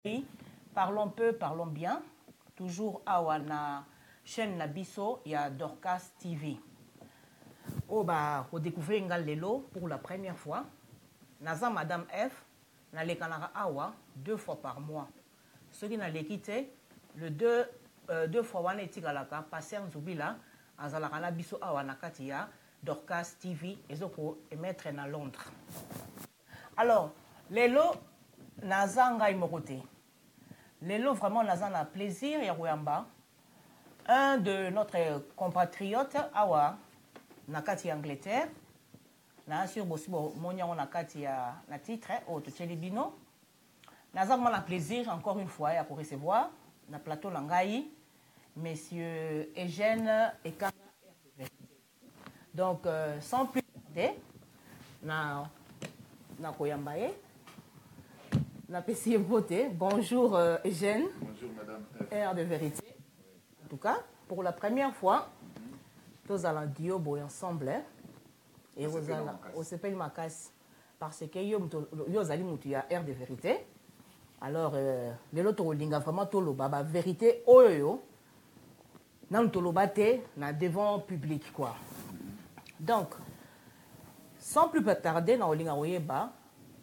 Oui, parlons peu, parlons bien. Toujours à la chaîne Nabiso, il y a Dorcas TV. Oh bah, vous découvrez Lelo pour la première fois. Naza Madame F, na le Kanara Awa 2 fois par mois. Ceux qui n'ont quitté, le 2 fois wana etikalaka passer Nzubila, azalaka na biso awa na katia Dorcas TV ezoko émettre na Londres. Alors, Lelo naza ngai mokote. Lelo, vraiment, nous avons un plaisir, Yarouyamba. Un de notre compatriote, Awa, Nakati Angleterre. Nous avons aussi Nakati na titre, au Tchelibino. Nous avons un plaisir, encore une fois, pour recevoir, na plateau Langaï, Monsieur Eugène Ekanga. Donc, sans plus tarder, na Koyambaye. Bonjour Eugène. Bonjour Madame. Air de vérité. En tout cas, pour la première fois, tous allons dire ensemble. Et on s'appelle Makas. Parce que yo allez moutir air de vérité. Alors, les autres linga vraiment tout le baba vérité oyo. Nan tout le bate na devant public quoi. Donc, sans plus tarder dans linga oyeba.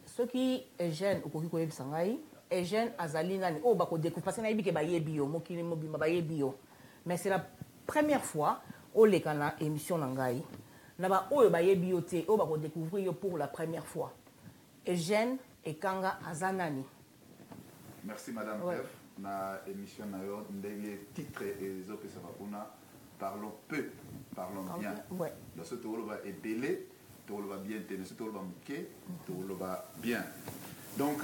Ce qui est jeune au Kokiko Sangai, est jeune Azali Nani. Oh, bako découvre parce que na ibike ba yebio, mokili mobima ba yebio. Mais c'est la première fois au lekana émission Nangai. Na ba oyo ba yebio te, oh bako découvrir pour la première fois. Et jeune Ekanga Azanani. Merci Madame Ouais. F. Na émission na yo ndenge titre et les autres parlons peu, parlons bien. Ouais. Dans ce tour va ébélé. Tout va bien, tout va mouquer, tout va bien. Donc,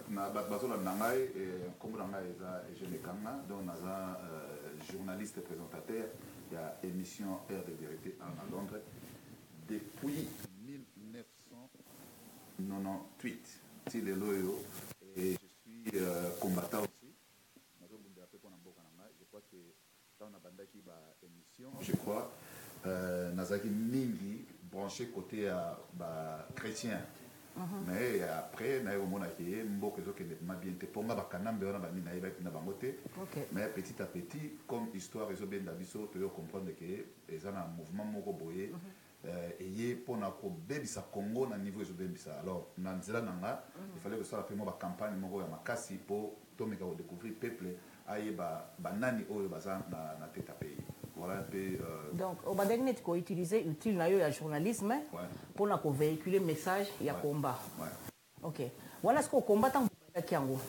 na bazo la nangai et comme nangai je les kanga donc naza journaliste présentateur il y a émission Air de vérité à Londres depuis 1998 c'est le loyo et je suis combattant aussi. Je crois que dans la bande qui va émission, je crois nazaki mingi branché côté chrétien. Mais après, na yo mona ki mboko zo ke ma bien te ponga bakanambe wana bani na yeba na bangote. Mais petit à petit comme histoire ezo benda biso to yo comprendre que ezana mouvement moko boye et pona ko bebisa Congo na niveau ezo bebisa. Alors na nzela nanga il fallait que ça fait moi campagne moko ya makasi pour tomeka ko découvrir peuple ayeba banani oyo baza na tête à pays. Voilà un peu. Donc, on va utiliser utile le journalisme pour véhiculer le message et combat. Ouais. Ok. Voilà ce qu'on combat dans le Kiango.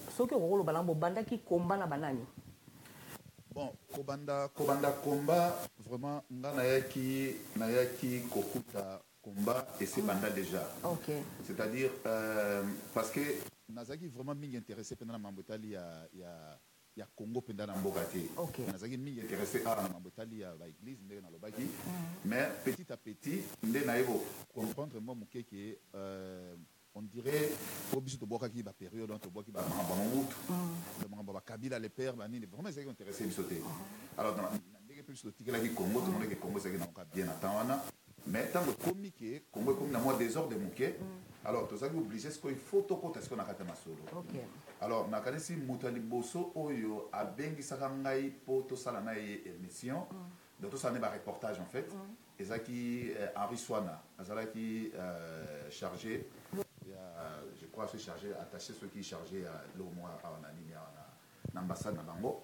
Ce que vous avez qui combat na banani. Bon, Kobanda combat, vraiment, nayaki kokuta combat et c'est banda déjà. Ok. C'est-à-dire, parce que Nazaki vraiment m'intéressé pendant la Mambotali il y a Congo pendant la Mbogati. Nazaki m'intéressé à la Mambotali il y a l'église, mais petit à petit, comprendre moi que on dirait au bisu to boka ki ba période on to boka ki ba mamutu le mamba kabila les pères bani vraiment c'est intéressé bisoté. Alors dans ndenge plus to tikela ki Congo tout le monde que Congo c'est na bien attendre mais tant que comique Congo comme na moi désordre muke alors to ça obligé ce qu'il faut to kota ce qu'on a kata masolo. Alors na kanisi mutali boso oyo a bengi sakangai po to sala na émission de tout ça n'est pas reportage en fait et ça qui Henri Swana azala qui chargé je crois se chargé attaché ceux qui chargé à l'Omoa à l'ambassade na bango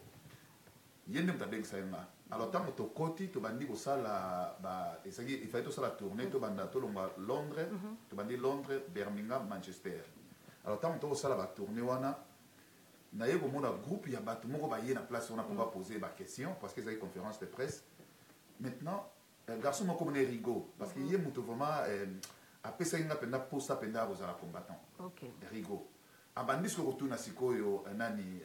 yende mtabeng sayenga alors tant to koti to bandi ko sala ba et ça il fallait to sala tourner to banda to Londres to bandi Londres Birmingham Manchester alors tant to sala ba tourner wana na yebo mona groupe ya bato moko ba yena place on a pouvoir poser ba question parce que c'est une conférence de presse maintenant garçon moko mona rigo parce que yé muto vraiment après ça il a penda posta penda aux combattants. Rigo abandis ko tuna sikoyo nani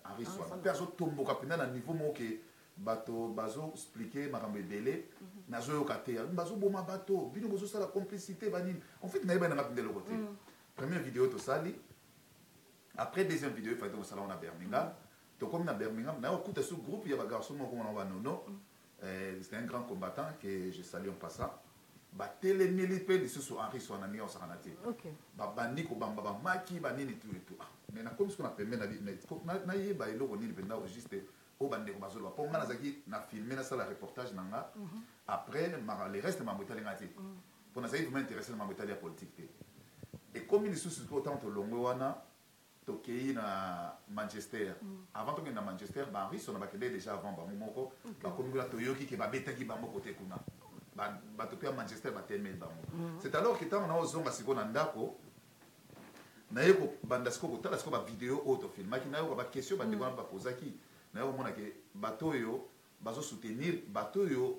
Henri Swana perso tombo kapenda na niveau moke bato bazo expliquer makambo ebele nazo yo kate bazo boma bato bino bozo sala complicité banine en fait na yeba na ngapende le côté première vidéo to sali après deuxième vidéo il fallait au salon à Birmingham to comme na Birmingham na okuta ce groupe il y a ba garçon moko na nono c'est un grand combattant que je salue en passant batelemeli mpe lisusu henri swana ndenge osakana te babandi kobamba bamaki banini tout et tout mais nakomi soki na pembe nayeba eloko nini mpenza juste oyo bandeko bazoloba mpo nga nazalaki na filme nasala reportage na nga après le reste mambo etali nga te mpo nazalaki vraiment intéressé na mambo etali ya politique te ekomi lisusu otango tolongwe wana tokei na Manchester avant tokende na Manchester bahenri sona bakende déjà avant bango moko bakomi kuna toyoki ke babetaki bango kote kuna bato mpe ya Manchester batemeli bango c'est alors que ntango naozonga sikoyo na ndako naye kobanda sikoyo kotala sikoyo bavideo oyo tofilmaki nayoka bakestion bandeko wana bapozaki naye komona ke bato oyo bazosoutenir bato oyo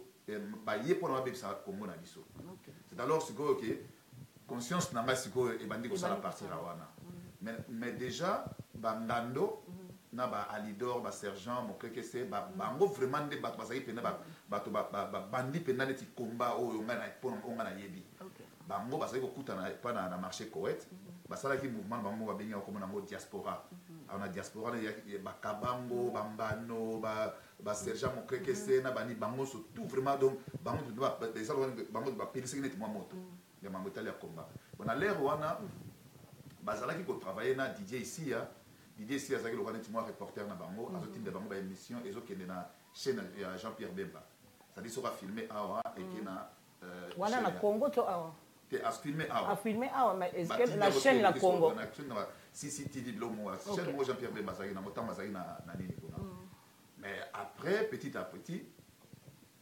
baye mpona babebisa kongo na biso c'est alors sikoyo ke conscience na ngai sikoyo ebandi kosala partira wana mais déjà bangando na baalidor basergent mokekese bango vraiment nde bato bazalaki mpena bato babandi mpena neti komba oyo nga nayebi bango bazalaki kokutana epa na marché coet basalaki mouvement na bango babengi komona yango diaspora na diaspora bakabango bambano basergent mokekese na bani bango surtout vraiment donc bango bapelisaki neti mwa moto ya bango etali ya komba bona lere wana bazalaki kotravaille na Didier ici Didier ici azalaki loka neti mwa reporter na bango azotinda bango baémission ezokende na chaîne ya Jean-Pierre Bemba c'est-à-dire soki afilme awa eke na wana na Congo to awa te afilme awa mais est-ce que la chaîne la Congo na chaîne na CCTV lomo chaîne mo Jean-Pierre Bemba azalaki na motango azalaki na nini kuna mais après petit à petit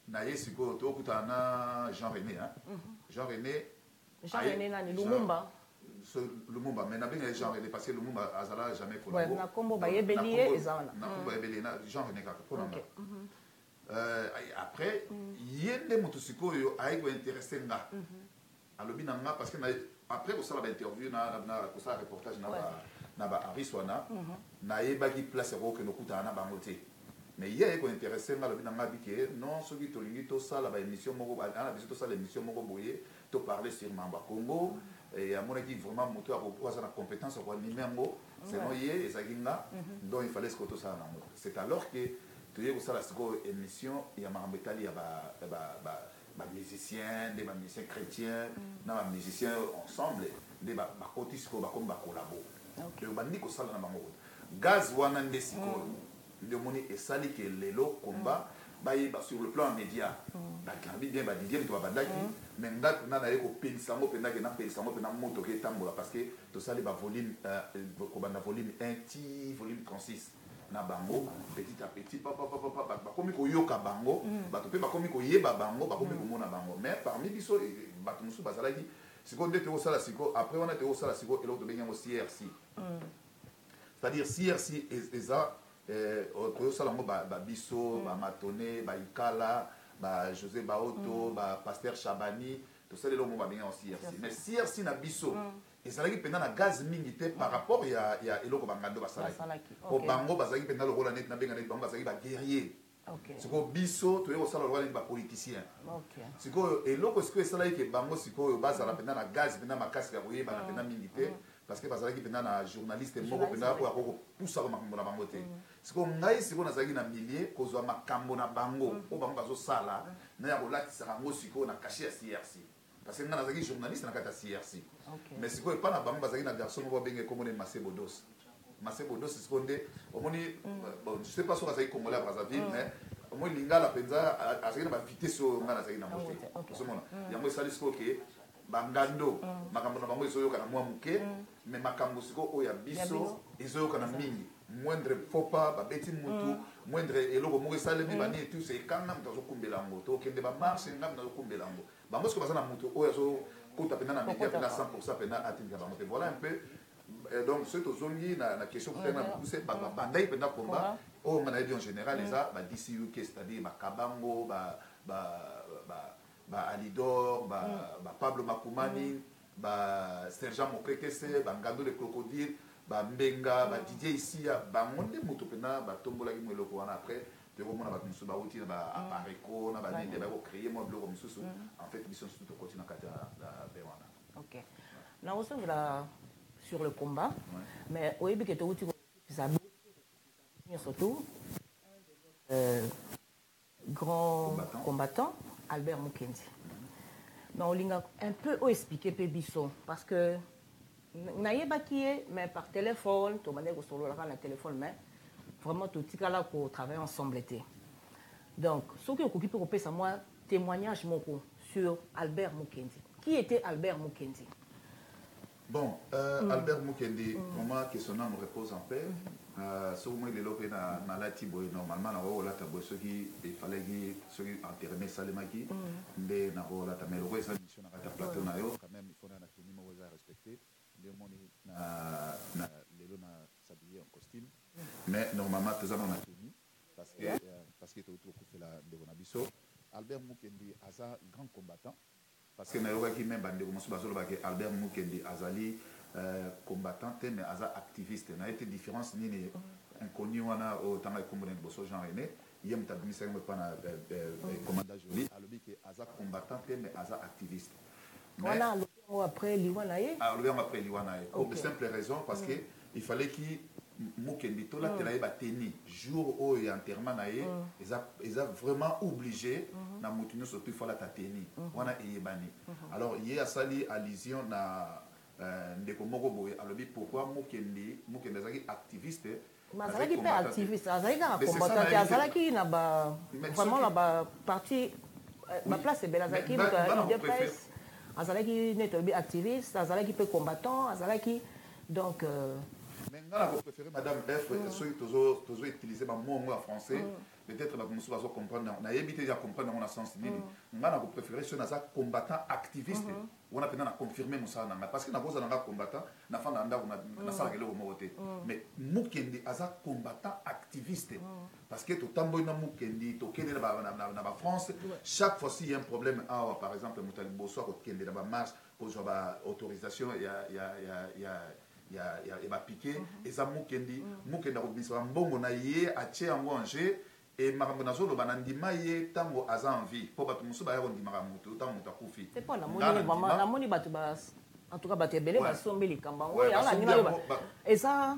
na ye sikoyo tokutana na Jean René nani Lumumba mais nabenga Jean René parce que Lumumba azala jamais collaboré na kombo bayebeli ye ezana na kombo bayebeli na Jean René kaka pona après yende moto sikoyo ayi ko intéressé nga alobi na nga parce que après kosala ba interview na kosala reportage na ba ariswana na yebaki place ko ke nokutana na bango te mais ye ko intéressé nga alobi na nga bike non soki tolingi tosala ba émission moko ana biso tosala émission moko boye to parler sur Mamba Congo et à mon avis vraiment moto a sa compétence au numéro c'est non hier et ça ginga donc il fallait ce que tout ça c'est alors que tu es ça la seconde émission il y a Marambetali ya ba musiciens des musiciens chrétiens na musiciens ensemble des ba cotisco ba comme ba collabo le bandi ko sala na bango gaz wana ndesiko de moni et sali que lelo combat sur le plan média bakambi bien Didier to badaki mais ngatu na naye ko pelisango penda ke na pelisango penda moto ke tambola parce que to sali ba volume ko banda volume 1 ti volume 36 na bango petit à petit papa komi ko yoka bango bato pe bakomi ko yeba bango bakomi ko mona bango mais parmi biso bato musu bazalaki siko ndete o sala siko après on a te o sala siko et l'autre benga au CRC c'est-à-dire CRC eza oyosala yango babiso bamatone baikala José Baoto pasteur Chabani tosala eloko moko babenga CRC mais CRC na biso ezalaki mpenza na gaz mingi te par rapport ya eloko bangando basalaki po bango bazalaki mpenza lokola neti nabenga neti bango bazalaki baguerrier sikoyo biso toye kosala lokola neti bapoliticien sikoyo eloko sikoyo esalaki ke bango sikoyo bazala mpenza na gaz mpenza makasi ya koyebana mpenza mingi te parce que bazalaki mpenza na journaliste moko mpenza oyo akokopusaka makambo na bango te sikoyo ngai sikoyo nazalaki na milie kozwa makambo na bango oyo bango bazosala na ya kolatisaka yango sikoyo na kashe ya CRC parce que ngai nazalaki journaliste na kati ya CRC mais sikoyo epa na bango bazalaki na garçon moko babenge komone Masebo Dos sikoyo nde omoni je sais pas soki azalaki congolais ya Brazzaville mais omoni lingala mpenza azalaki na bavitese oyo ngai nazalaki nango te osomona yango esali sikoyo ke bangando makambo na bango ezoyokana mwa moke mais makambo sikoyo oyo ya biso ezoyokana mingi moindre fopa babeti mutu moindre eloko moko esalemi bani etu se ekanga moto azokumbela yango tokende bamarshe nga moto azokumbela yango bango sikoyo baza na motu oyo azokota mpena na media mpena 100% mpena atindika bango te voilà un peu donc soki tozongi na question mpena bapuse bandai mpena komba oyo nga nayebi en général eza badisi uk c'est-à-dire bakabango Alidor, Pablo Makoumani, Sergent Mokrekese, Ngando le Crocodile, Mbenga, Didier ici, Monde Motopena, Tombola Gimoloko, après, tu vois, on a mis sur Baouti, Apareco, on a créé mon blog comme ça. En fait, ils sont tout au continent de Béwana. Ok. Là, on sur le combat, mais au début, tu as surtout grand combattant. Albert Mukendi. Donc, on a un peu expliqué Pébisso parce que naïba qui est, mais par téléphone, tout le monde est sur le téléphone, mais vraiment tout le monde qu'on travaille ensemble. Donc, ce qui est occupé pour ça, moi, témoignage sur Albert Mukendi. Qui était Albert Mukendi? Bon, Albert Mukendi, moment que son âme repose en paix, ce moment il est là dans la Tiboy, normalement, il fallait que enterrer Salemaki, mais il y a une mission à la plateau, quand même, il faut respecter. S'habiller en costume, mais normalement, tout ça, on a tenu parce que tout le fait la de Albert Mukendi, a un grand combattant. Parce que Albert Mukendi azali combattant mais aza activiste na été différence ni inconnu wana autant que comme bosso Jean René yem tabimisa me pana commandant Joly alobi que aza combattant mais aza activiste voilà après liwanaye après liwanaye pour de simple raison parce que il fallait qu'il Mukendi to la tela ba teni jour où il enterrement naé ils a vraiment obligé na mutunu surtout faut la teni wana eyebani alors il y a sali allusion na ndeko moko boye alobi pourquoi Mukendi azaki activiste mazalaki pe activiste azalaki na combattant azalaki na ba vraiment na ba parti ba place belle azalaki de presse azalaki netobi activiste azalaki pe combattant azalaki donc mais je préfère Madame F, ceux qui ont utilisé mon mot en français, peut-être que vous allez comprendre. On a évité de comprendre dans le sens. Je préfère ceux qui sont combattants activistes. On a confirmé ça. Parce que nous avons un combattant, nous avons un salle mais Mukendi est un combattant activiste. Parce que tout le temps, Mukendi, en France, chaque fois qu'il y a un problème, par exemple, nous avons une marche, pour autorisation, il y a piqué et ça Mukendi a obligé à mbongo na ye a tie en danger et makambo na zolo banandima ye tango aza en vie pour batu musu ba yako ndima mutu tango takufi c'est pas la moni vraiment la moni batu bas en tout cas batu belé ba sombeli kamba ngo ya la nina ba eza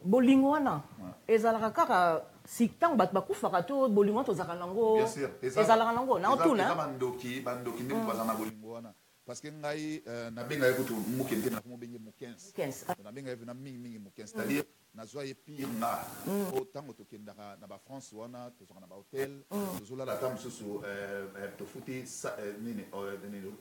bolingo wana ezalaka kaka si tango batu bakufaka to bolingo to zaka nango bien sûr ezalaka nango na otuna eza bandoki ndi bazana bolingo wana parce que ngai na benga ekutu Mukendi na ko benga mu 15 na benga na mingi mu 15 c'est-à-dire na zoye pire na autant to kenda na ba France wana to na ba hôtel to zola la tam susu to futi nini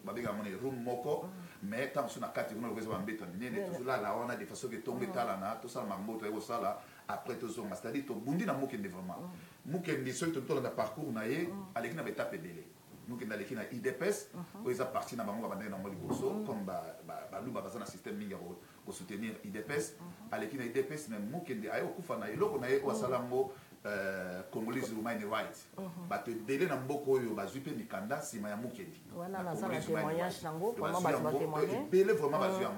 ba benga moni room moko mais tam suna kati kuna lokezo bambeta nini to zola la wana de façon que tombe tala na to sala mamboto ego sala après to zonga c'est-à-dire to bundi na Mukendi vraiment Mukendi so to na parcours na ye avec na étape belé nous qui n'allons pas IDPS, où ils appartiennent à Bango Bandé dans le Bosso, comme Balou Babazan, un système pour soutenir IDPS, à l'équipe IDPS, mais nous qui n'allons pas faire l'eau, on a eu au Salambo, Congolese Human Rights. Bah, te délai dans beaucoup de Bazupe Nikanda, si Maya Mukendi. Voilà, là, ça, le témoignage, Nango, vraiment, Bazupe témoigner. Délai vraiment Bazupe.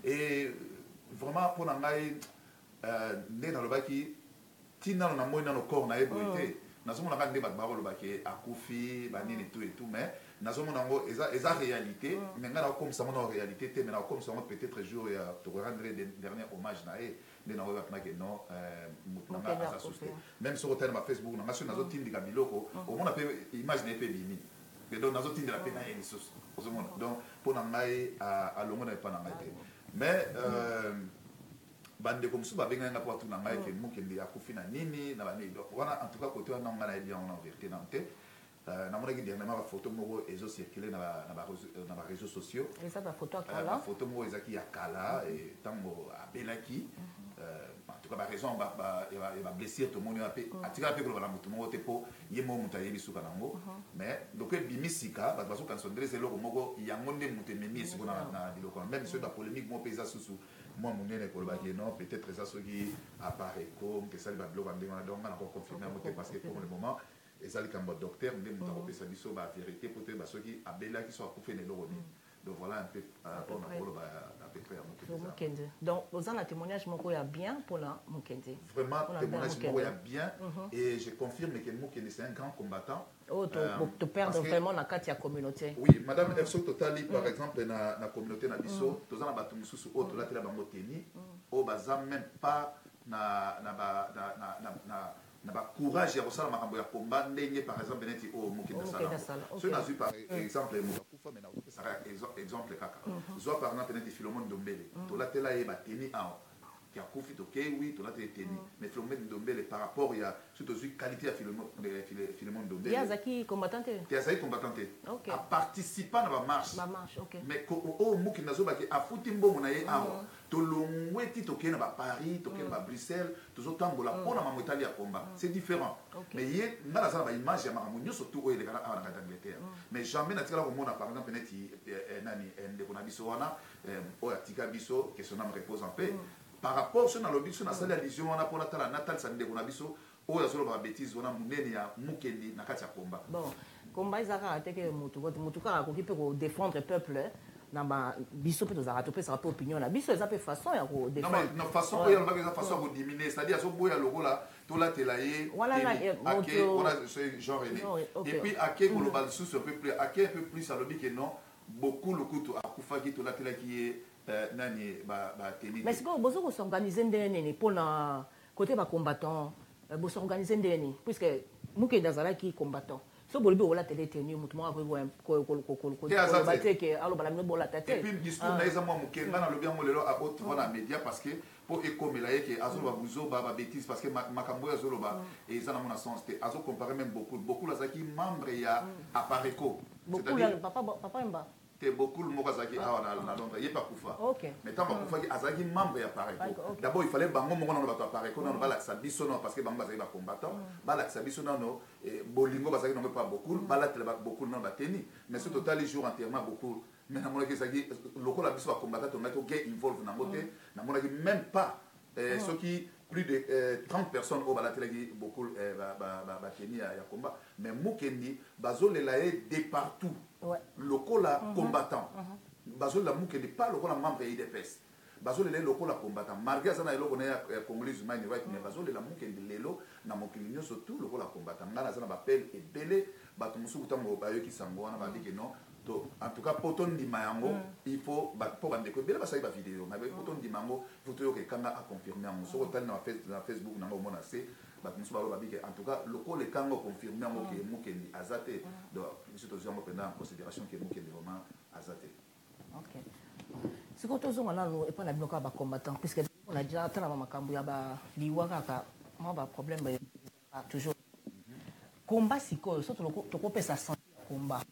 Et vraiment, pour Nangaï, né dans le baki, Tina, on a moins dans le corps, on a ébrouillé. Nous avons des barbares qui Akoufi, Banine et tout, mais nous avons des réalités. Mais nous avons comme ça, en réalité, mais nous avons comme ça, peut-être jour, pour rendre les derniers hommages, nous avons que non, même sur le Facebook, nous avons des Gabiloko, au monde, imaginer Pébini. Donc, nous avons des peine à une source. Donc, pour nous, à l'homme, n'est pas mais bande comme ça benga nga kwa tuna ngai ke Mukendi akufi na nini na bani donc wana en tout cas côté wana ngana bien en vérité nanté na mona ki dernièrement ba photo moko ezo circuler na ba réseaux sociaux et ça ba photo akala la photo moko ezaki ya kala et tango abelaki en tout cas ba raison ba blessure tout monde ape atika pe ko ba mutu moko te po yemo mutu ayebi suka nango mais donc bimisika ba baso kansondre zelo moko yango nde mutu memi siko na biloko même ceux de polémique mo pesa susu moi mon nez est non peut-être ça ce qui apparaît comme que ça va bloquer donc on a encore confirmé parce que pour le moment et ça comme docteur mais mon tapé ça biso la vérité peut-être ceux qui a bella qui sont coupés les loroni donc voilà un peu pour à peu près Mukendi donc aux en témoignage mon il y a bien pour la Mukendi vraiment témoignage mon il y a bien et je confirme que Mukendi c'est un grand combattant. Oh, tu perds vraiment la carte de la communauté. Oui, Madame Efso Totali, par exemple, dans la communauté na biso, tous en battu mususu autre là tela bango teni, au bazam même pas na courage ya kosala makambo ya combat ndenge par exemple beneti o Mukendi sala. Ce n'a eu par exemple Mukakufa mais na exemple kaka zwa par exemple neti Philomène Ndombele tolatela ye bateni awa qui a confié au oui, tout là t'es tenu. Mais Philomène Ndombele par rapport il y a surtout qualité à Philomène Ndombele. Yazaki combattante. Yazaki combattante. OK. A participant à la marche. La marche, OK. Mais au mouki nazo ba a fouti mbo monaye awa. To longweti to kena ba Paris, to kena ba Bruxelles, to zo tambola pona ma Italie à combat. C'est différent. Mais yé ngala za ba image ya mamunyo surtout au elekala à la Angleterre. Mais jamais na tikala ko mona par exemple neti nani ndeko na biso wana o atika biso que son âme repose en paix. Par rapport à ce que na sali allusion wana pona tala natal sande ko na biso o ya zolo ba bêtise wana munene ya mukendi na kati ya combat. Bon, combat izaka ateke mutu ka ko kipe ko défendre peuple na ba biso pe tozaka to pe ça opinion na biso eza pe façon ya ko défendre. Non mais façon ya ba façon ko diminuer, c'est-à-dire so boya lokola to la telaye ake ona ce genre et puis ake global sous un peu plus ake un peu plus à l'objet que non beaucoup le coup to akufaki to la tela qui est nani ba tenir. Mais c'est que vous s'organiser ndene pour na côté ba combattant vous s'organiser ndene puisque muke dazala qui combattant so bolbi wala télé tenir mutu mo ko battre que alo bala no bola tête. Et puis discours na eza mo muke na lo bien mo lelo a autre na média parce que pour écomer là que azo ba buzo ba bêtise parce que makambo ya zolo ba et ça na mon sens te azo comparer même beaucoup la zaki membre ya Apareco. C'est-à-dire papa mba beaucoup le mot Azaki à Londres, il n'est pas Koufa. Mais tant que Koufa, Azaki membre et appareil. D'abord, il fallait Bango Mongo dans le appareil, qu'on a l'accès bisonant parce que Bango Azaki va combattant, l'accès bisonant, Bolingo Bazaki n'en veut pas beaucoup, Balat beaucoup non bateni, mais ce total les jours entièrement beaucoup. Mais dans mon avis, le coup la biso va combattre, on a gay involve dans côté, dans mon avis même pas ceux qui plus de 30 personnes au Balatelagi beaucoup bateni à combat, mais Mukendi, Bazol est là de partout. Local combattant. Bazol la mouke n'est pas local membre IDPS. Bazol est local combattant. Malgré ça, il y a Congolais humain right, mais Bazol est la mouke de l'élo, na moukilinyo surtout local combattant. Ngana zana bapel et belé, batumusu kutango bayo ki sango na badi que non. En tout cas, poton di mayango, il faut pour bande ko bela basa ba vidéo. Mais poton di mango, faut que kanga a confirmé en so hotel na Facebook na mona c'est en tout cas, le col est quand on confirme que Mukendi Azate, donc je te prendre en considération que Mukendi vraiment Azate. Ok. Ce que tu as dit, et pas la bloquade combattant, puisque on a déjà atteint la makambu ya ba liwaka, moi ba problème toujours. Combat si quoi, surtout le coup peut ça sentir combat.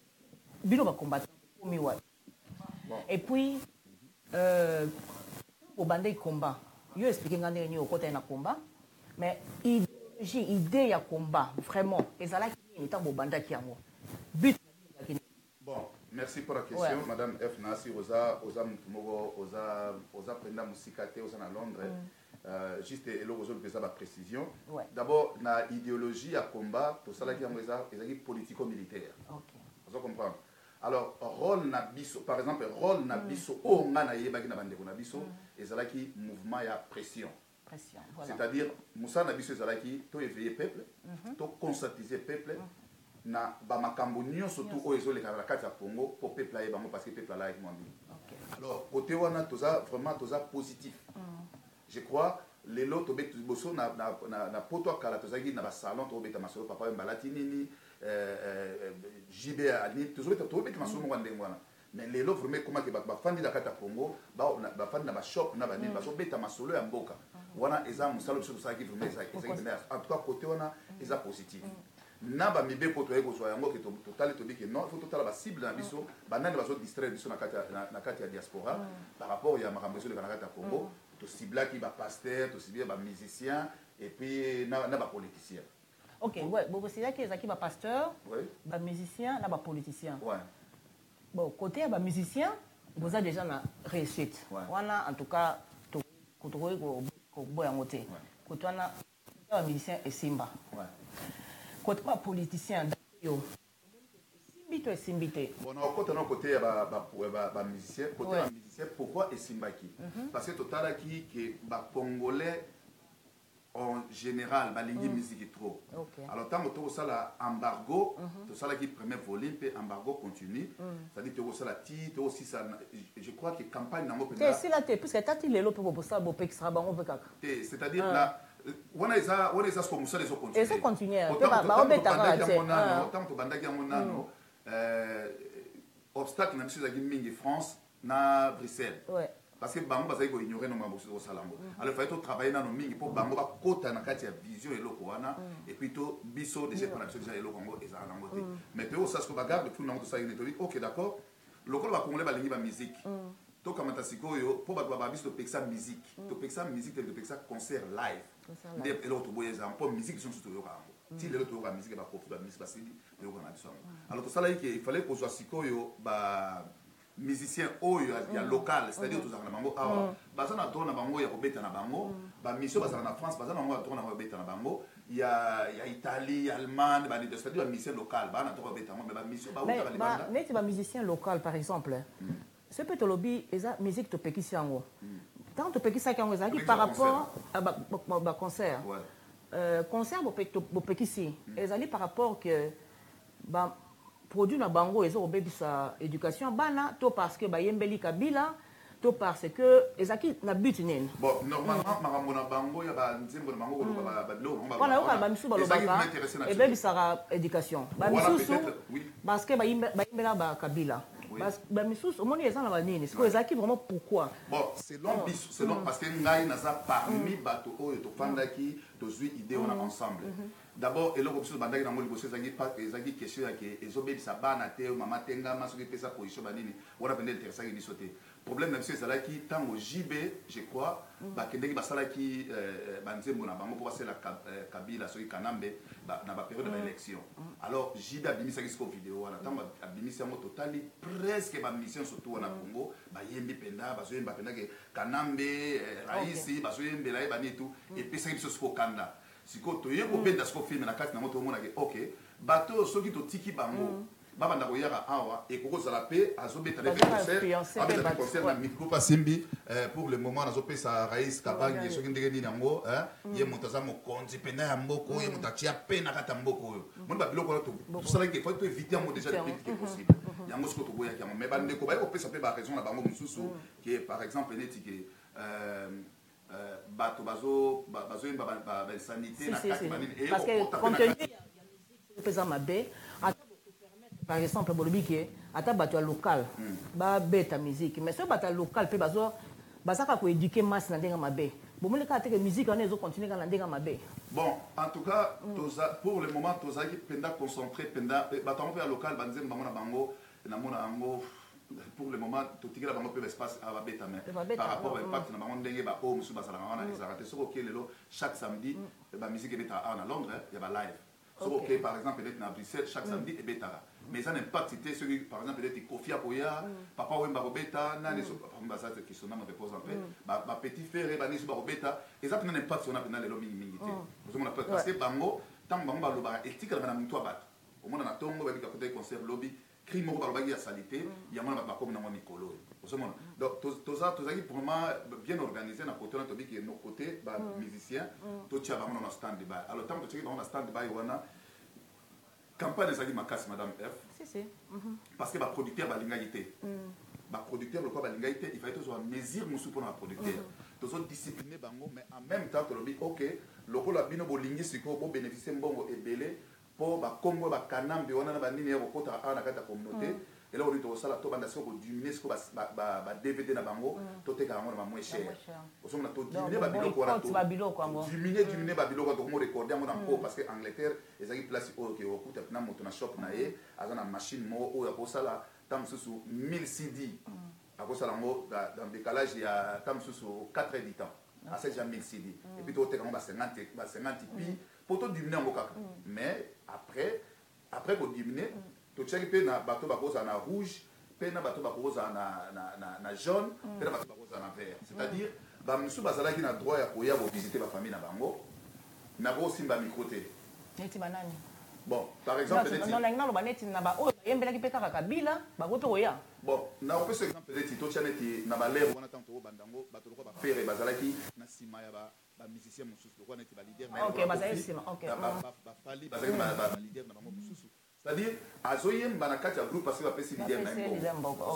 Bilo ba combattant comme moi. Et puis au bandé combat, yo expliquer ngane ni au côté na combat, mais j'ai idée ya combat vraiment et ça là qui est en bobanda qui amo but. Bon, merci pour la question madame F Nasi oza prenda musikate oza na Londres juste et là aujourd'hui ça la précision d'abord na idéologie ya combat tout ça là qui amo ezaki politico militaire. OK. Vous comprenez. Alors rôle na biso par exemple rôle na biso o ngana yebaki na bandeko na biso ezalaki mouvement ya pression. Voilà. C'est-à-dire, Moussa Nabiso Zalaki, tu éveiller peuple, tu conscientiser peuple, na bamakambo nyo surtout au ezole karakati ya Congo pour peuple là parce que peuple là est moins bien. Alors côté wana toza vraiment toza positif. Je crois les lots obet boso na poto kala tozaki na ba salon to obeta masolo papa mbalati nini JB ani tozo obeta masolo ngwande ngwana. Mais les lots vraiment comment que ba fandi la kata Congo ba fandi na ba shop na ba nini ba so beta masolo ya mboka. Wana eza musalo biso tosaki vraiment en tout cas côté wana eza positif. Na ba mibe poto eko so yango ke total to biki non faut total ba cible na biso banani bazo distraire biso na kati ya diaspora par rapport ya makambo so le na kati ya Congo to cible qui ba pasteur to cible ba musicien et puis na ba politicien. OK, ouais, bon c'est là que ezaki ba pasteur, ba musicien, na ba politicien. Ouais. Bon, côté ba musicien, vous avez déjà na réussite. Wana en tout cas to ko boya ngote. Côté wana ba musicien et Simba. Ouais. Côté pas politicien yo simbito simbité bon on côté ba musicien côté ba musicien pourquoi esimbaki parce que total qui que ba congolais en général ba lingi musique trop alors tant que ça la embargo tout ça là qui premier volume puis embargo continue ça dit que ça la ti aussi ça je crois que campagne na ngopenda c'est là parce que tati lelo pour ça bo extra bango pe kaka c'est-à-dire là on est ça comme ça les autres et ça continue ba obeta ka tant que bandaki ya monano obstacle na biso ezalaki mingi France na Bruxelles. Ouais. Parce que bango bazali ko ignorer no mabosi ko salango. Alors il fallait travailler na no mingi pour bango ba kota na kati ya vision eloko wana et puis to biso déjà pour la biso déjà eloko ngo ezala nango te. Mais pe o ça ce que bagarde tout nango to ça une théorie. OK d'accord. Lokolo ba congolais ba lingi ba musique. To kamata sikoyo po ba ba biso to pexa musique. To pexa musique to pexa concert live. Ndep eloko to boyeza po musique sont surtout yo kango. Si les autres la musique ba profit ba musique ba sidi yo kana biso. Alors to ça là il fallait ko zo sikoyo ba musicien oyo ya local, c'est-à-dire tous na bango awa baza na tourna bango ya kobeta na bango ba mission baza na France baza na bango tourna na beta na bango ya Italie, Allemagne, c'est-à-dire ba musicien local ba na tourna beta mais ba mission ba uta ba neti ba musicien local par exemple ce peut lobby eza musique to pekisi yango tant to pekisa yango eza par rapport à ba concert concert bo pekisi ezali par rapport que ba produit na bango ezo obebisa éducation bana to parce que bayembeli kabila to parce que ezaki na but nene bon normalement makambo na bango ya ba nzembo na bango ko ba bilo ba wana okala ba misu balobaka ebebisa éducation ba misusu parce que bayembela ba kabila ba misusu omoni eza na banini c'est que ezaki vraiment pourquoi bon selon biso selon parce que ngai naza parmi bato oyo to fandaki to zui idée on ensemble. D'abord, et là, comme ça, bandaki na moli bosse ezaki question ya ke ezobebisa bana te mama tenga masoki pesa position banini wana pende intéressant ki bisote. Problème na biso ezalaki tango JB, je crois, ba kendeki basalaki banzembo na bango pour passer la Kabila soki Kanambe na ba période de l'élection. Alors JB abimisa ki vidéo wana tango abimisa mo totali presque ba mission surtout na Congo, ba yembi penda, ba zoyemba penda ke Kanambe, Raisi, ba zoyembela bani tout et pesa ki biso siko kanda. Siko to yeko benda siko film na kati na moto mona ke OK bato soki to tiki bango baba ndako yaka awa et koko zala pe azobeta les concert na micro pasimbi pour le moment nazo pesa Raïs Kabangi soki ndenge ni nango ye motaza mo konzi pena ya mboko ye motatia pe na kata mboko yo mon ba biloko to sala ke faut éviter mo déjà le plus que possible yango siko to boya kiamo mais ba ndeko ba ko pesa pe ba raison na bango mususu qui par exemple netiki bato bazo ba sanité na kati banini et parce que contenu ya pesa mabe par exemple bolobi ke ata bato local ba beta musique mais ce bato local pe bazo basaka ko éduquer masse na ndenga mabe bomole ka te que musique on ezo continuer na ndenga mabe. Bon en tout cas pour le moment toza ki penda concentré penda bato on pe local banzem bango na bango na mona ango pour le moment tout le monde peut espace à bêta mais par rapport au impact na bango ndenge ba o musu basala wana ezarate soko ke lelo chaque samedi ba musique beta à Londres il y a ba live soko ke par exemple peut-être na Bruxelles chaque samedi et beta mais ça n'impacte c'était celui par exemple peut-être Kofi Apoya papa Wemba beta na les ba ça qui sont na me repose un peu ba petit frère ba nisu ba beta exactement n'impact on a pendant les mingi mingi te parce que bango tant bango ba loba etika na mtu abat au moins na tongo ba côté concert lobby crime moko balobaki ya salité yango na bakomi nango mikolo ozomona donc tozalaki vraiment bien organisé na côté wana tobiki no côté ba musicien totia bango na stand by alors tant que totiaki bango na stand by wana campagne ezalaki makasi madame F parce que baproducteur balingaki te baproducteur lokwa balingaki te il fallait tozwa mesure mosusu mpona baproducteur tozodiscipline bango mais en même temps tolobi ok lokola bino bolingi sikoyo bobénéficie mbongo ebele pour ba Congo ba Kanambe wana na banini ya kokota ana kata communauté et là on dit ça la to banda soko diminuer soko ba DVD na bango to teka bango na moins cher parce qu'on a to diminuer ba biloko wana to diminuer ba biloko to mo recorder ngo na po parce que Angleterre ezaki place o ke okuta na moto na shop na ye azana machine mo o ya kosala tam susu 1000 CD akosala ngo dans décalage ya tam susu 4 heures du temps à 7 1000 CD et puis to teka ngo ba 50 pi pour tout diminuer en boca mais après qu'on diminue tout chaque peu na bateau bakoza na rouge pe na bateau bakoza na jaune pe na bateau bakoza na vert c'est-à-dire ba musu bazala ki na droit ya koya bo visiter ba famille na bango na bo simba mikote neti banani bon par exemple non non ba neti na ba o yembela ki pe kaka kabila ba ko to koya bon na on peut se exemple peut-être to chaneti na ba lèvre wana tanto bandango bato ko ba faire bazala ki na sima ya ba musicien mususu ko neti ba leader na OK bazali sima OK ba fali bazali ba leader na bango mususu c'est-à-dire azoyemba na kati ya groupe parce que ba pesi leader na bango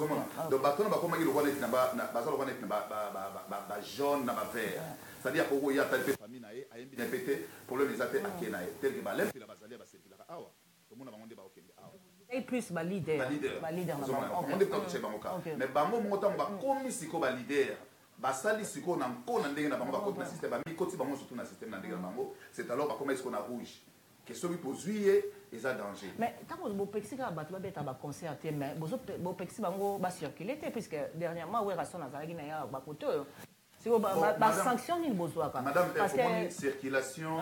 donc bato na ba komaki lokwa neti na ba bazalo lokwa neti na ba jaune na ba vert c'est-à-dire ko ya ta pe famille na ye ayembi na pété problème ezate akena ye tel que ba lèvre la bazali ba sepila awa to mona bango nde ba okende awa Et plus ba leader. Ba leader. On est pas chez Bangoka. Mais Bango montant ba komi siko ba leader. Basali siko na nkona ndenge na bango ba komi système ba mi koti bango surtout na système na ndenge na bango. C'est alors ba komi siko na rouge. Que celui pour juillet ils a danger. Mais tant que bo pexi ka ba to ba beta ba concert mais bo pexi bango ba circuler puisque dernièrement ouais rason na zalaki na ya ba koto. C'est ba sanction ni besoin ka. Madame parce que circulation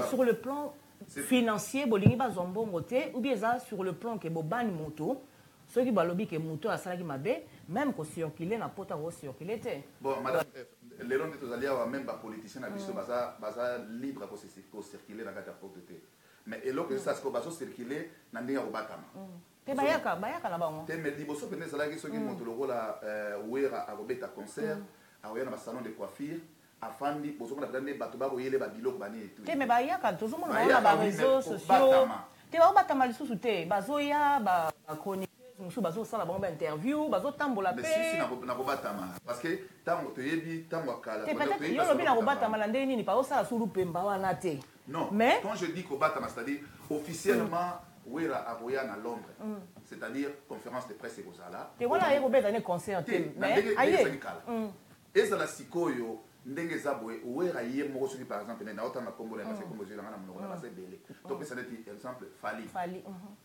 sur le plan financier bolingi ba zombo ngote ou bien ça sur le plan que bo ban moto ceux qui balobi que moto a salaki mabe même ko circuler na pota ko circuler té. Bon madame les longs de alias même ba politicien na biso baza libre ko circuler na kata porte té. Mais elo que ça se bazo circuler na ndinga ko batama. Te bayaka na bango. Te me liboso pene salaki ceux qui moto lokola wera a robeta concert a na ba salon de coiffure afandi bozomona ndande bato ba koyele ba biloko bani etu te me ba yaka tozomona na ba réseaux sociaux te ba batama lisusu te bazoya ba chroniqueuse musu bazosala bango ba interview bazotambola pe mais si na kobatama parce que tango toyebi tango akala te peut-être yo lobi na kobatama na ndenge nini bazosala sulu pemba wana te non mais quand je dis kobatama c'est-à-dire officiellement wera akoya na Londres c'est-à-dire conférence de presse ekozala te wana yeko beta ne concert mais aye ezala sikoyo ndenge zabwe wera ye moko soki par exemple na otanga kombo na parce que kombo zela na monoko na base belé to pesa neti exemple fali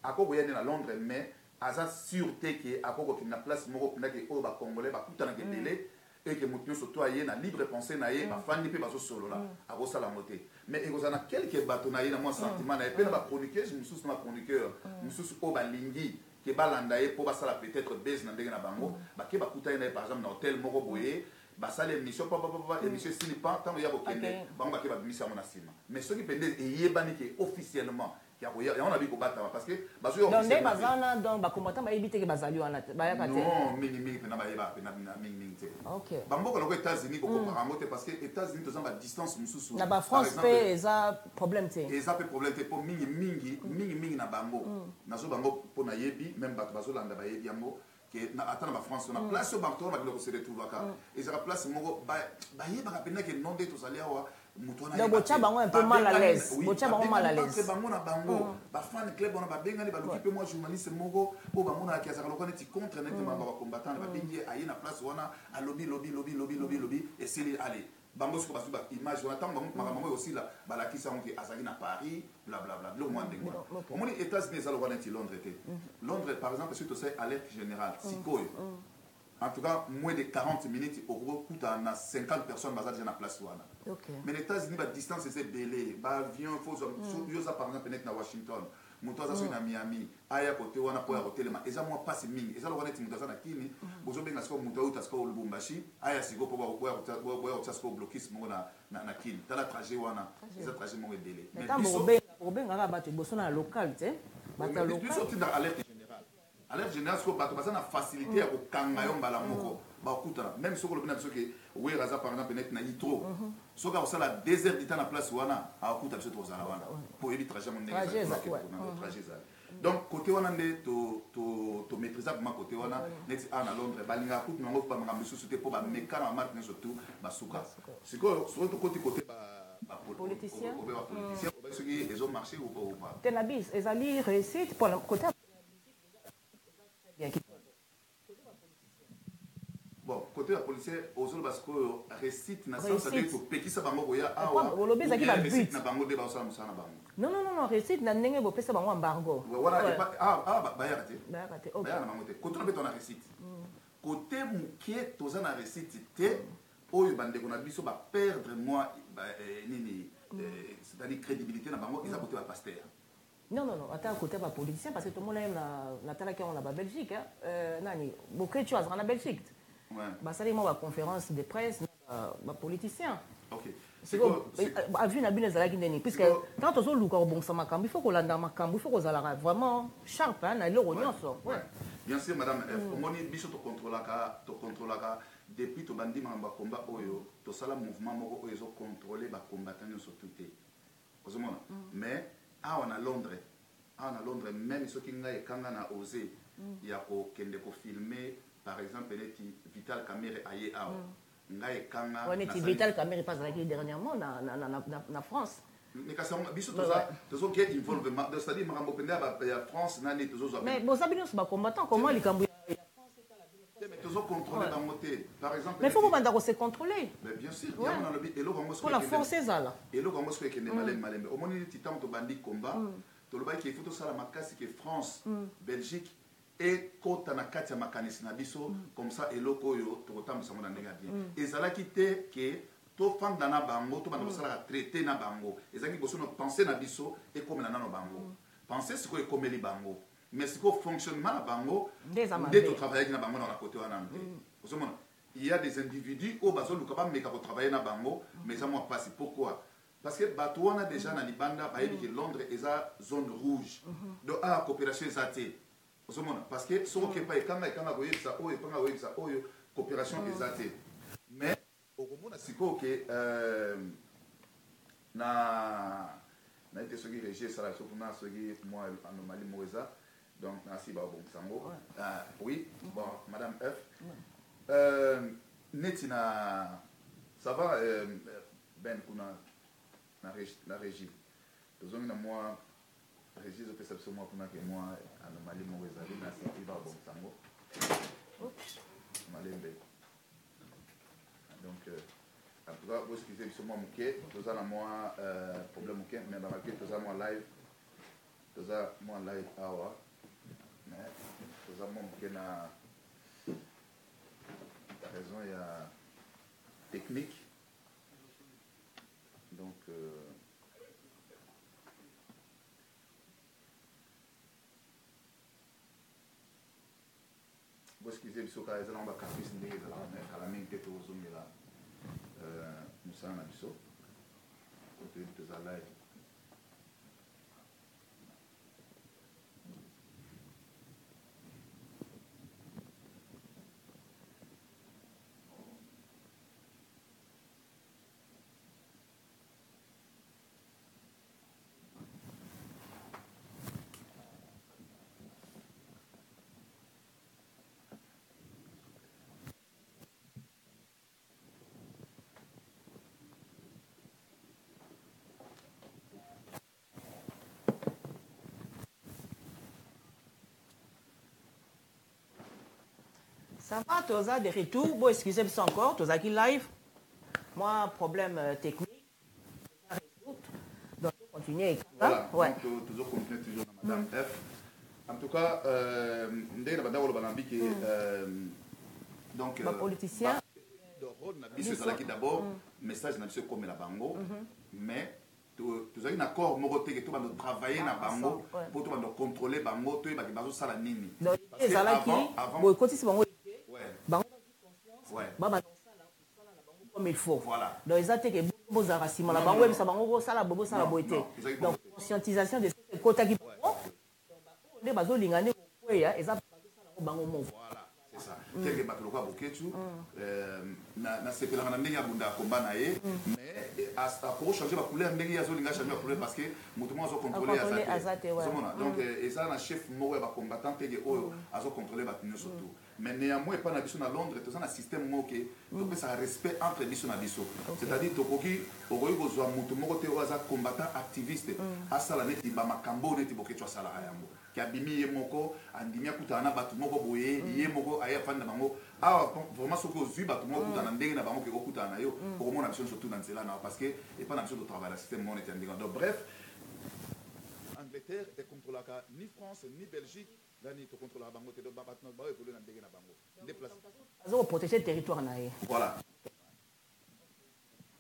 akoko yene na Londres mais aza sûreté que akoko kina place moko pina ke o ba congolais ba kutana ke télé et que mutu surtout aye na libre pensée na ye ba fandi pe bazo solo la akosa la moté mais ekozana quelques bateaux na ye na moi sentiment na pe na ba chroniqueuse mususu na chroniqueur mususu o ba lingi ke balanda ye po basala peut-être base na ndenge na bango ba ke ba kutana par exemple na hôtel moko boye basala émission papa émission sili pas tant ya bokende bango ba ke ba bimisa mona sima mais ceux qui pendent eyebani ke officiellement ya on a vu ko batama parce que bazo yo donc bazana donc ba combattant ba ebité ke bazali wana ba ya kate non mingi pena ba yeba pena mingi te OK bango ko États-Unis ko comparango te parce que États-Unis to zamba distance mususu na ba France pe eza problème te eza pe problème te po mingi na bango nazo bango po na yebi même bazo landa ba yebi yango que na atana ba France na place au banque ba ko se retrouver ka et ça place moko ba yeba ka pena ke non de to salia wa donc bocha bango un peu mal à l'aise bocha bango mal à l'aise bango na bango ba fan club on ba benga ni ba lokipe moi journaliste moko po ba mona ki azaka lokana ti contre net ba combattant ba bengi ayi na place wana a lobby et c'est aller bango ce que ba image on attend bango aussi là ba la ki sa on ki azaki na Paris bla bla bla le moins dingue au moins les États-Unis ça le wana ti Londres était Londres par exemple surtout c'est alerte générale sikoyo en tout cas, moins de 40 minutes, au gros, coûte à 50 personnes basées déjà dans la place. Okay. Mais les États-Unis, la distance est belée. Avion, il faut par exemple être à Washington. Mutoza so na Miami, aya côté wana po ya hotel ma eza moi passe mingi. Eza lokana ti mutaza na kini, bozo benga sko mutoza uta sko Lubumbashi, aya sigo po bo sko bloquis mongo na kini. Tala trajet wana, eza trajet mongo belé. Mais quand benga ka ba te boso na local te, ba ta local. Tu sorti dans alerte générale. Alerte générale, ce que tu as facilité à kangayon balamoko, bakuta. Même ce que le bénéfice que oui, raza par exemple net na yitro. Ce que ça la désert d'état na place wana, à kuta ce toza wana. Pour éviter trajet mon trajet ça. Donc côté wana ndé to maîtriser ma côté wana net à Londres, balinga kut nango pa manga misusu te po ba mekana marque surtout basuka. C'est que sur côté politicien. Politicien, ceux qui ils ont marché ou pas. Tenabis, ils allaient réussir pour le côté. Bon, côté la police, aux autres parce que récite na sens ça dit que peki sa bango ya awa. Olobeza ki ba but na bango de ba osala musana bango. Non, récite na ndenge bo pesa bango embargo. Voilà, ba ya raté. Ba ya raté. OK. Ba ya na bango te. Côté na beto na récite. Côté mukie toza na récite te oyo bande ko na biso ba perdre moi nini c'est-à-dire crédibilité na bango ils a côté ba pasteur. Non, attends, côté pas politicien, parce que tout le monde aime la tala qui est en Belgique. Nani, beaucoup de choses en Belgique. Ouais. Bah, ça, moi, la conférence de presse, les politiciens. Ok. C'est comme, à vue, Nabil Zalagindeni, puisque quand on a un bon samakam, il faut qu'on l'ait il faut qu'on ait vraiment sharp, hein, bien sûr, madame, on est bicho to contrôlaka, depuis to bandi mamba combat oyo, to sala mouvement moko oyo zo contrôler ba combattants surtout té. Mais on a Londres même ceux qui n'ont kanga na osé il y a kende ko filmer par exemple neti Vital Kamerhe aye ngai kanga neti Vital Kamerhe pas là dernièrement na France mais France mais bon ça bien c'est pas combattant comment les Cambodgiens par exemple mais faut pas se contrôler mais bien sûr pour la forcer ça là et là comment est-ce que malem au moins titan to bandi combat to le bail qui faut ça la makasi que France Belgique et kota na kati ya makanisi na biso comme ça eloko yo to kotamisa mona ndenge bien ezalaki te que to fanda na bango to banda kosala traité na bango ezalaki boso no penser na biso et comme na no bango penser ce que ekomeli bango mais ce que fonctionnement na bango dès to travailler na bango na côté wana te il y a des individus au bazo luka ba meka ko travailler na bango mais ça moi pas pourquoi parce que bato wana déjà na libanda ba yebi que Londres eza zone rouge donc a coopération ezate parce que ce qui est pas ekanga koyebisa oyo epanga koyebisa oyo coopération ezate mais okomona sikoyo ke na ete soki régie esala so kuna soki mwa anomalie moko eza donc nasi babongisango oui bon madame F neti na ça va ben kuna na régie tozongi na mwa régie ezopesa biso mwa kuna ke mwa anomalie moko ezali nasi babongisango malembe donc en tout cas vous excusez biso mwa moke toza na mwa problème moke mais bamake toza mwa live awa mais toza mwa moke na raison ya technique donc vous excusez biso kala ezala mwa bacaprice ndenge ezalaka mais kala mingi te tozongela mosala na biso toyebi toza live ça va toza de retour bon excusez-moi encore toza qui live moi problème technique donc on continue voilà ouais. Donc toujours continuer toujours na madame F en tout cas ndenge na banda ko balambi ke donc politicien le rôle na biso ezalaki d'abord message na biso comme la bango mais tozali na corps moko te ke to bando travailler na bango pour to bando contrôler bango to yebaki bazo sala nini ezalaki boy kotisi bango bango ouais baba comme il faut voilà donc ils attaquent beaux arrasima la bango ça bango sala bobo sala boité donc conscientisation de ce côté qui les bazo lingane ko ya eza bango mo voilà c'est ça quelque bato ko boketu na sepelanga na ndenge ya bunda komba na ye mais pour changer la couleur ndenge ya zo linga changer la couleur parce que mutumo azo contrôler azate donc et ça na chef moko ya ba combattant tege oyo azo contrôler ba tenir surtout mais néanmoins pas na biso na Londres tout ça na système moke donc ça respect entre biso na biso c'est-à-dire tokoki okoyi kozwa mutu moko te oyo aza combattant activiste asala neti ba makambo neti boketu asala yango ki abimi ye moko andimi akutana na bato moko boye ye moko aya fanda bango awa vraiment soki ozwi bato moko okutana ndenge na bango ke okutana na yo okomona biso surtout na nzela na parce que epa na biso totravaille na système moko neti ya ndenge donc bref Angleterre ekontrolaka ni France ni Belgique dani to contrôler bango te do bato na bango évoluer na ndenge na bango déplacer azo protéger territoire na ye voilà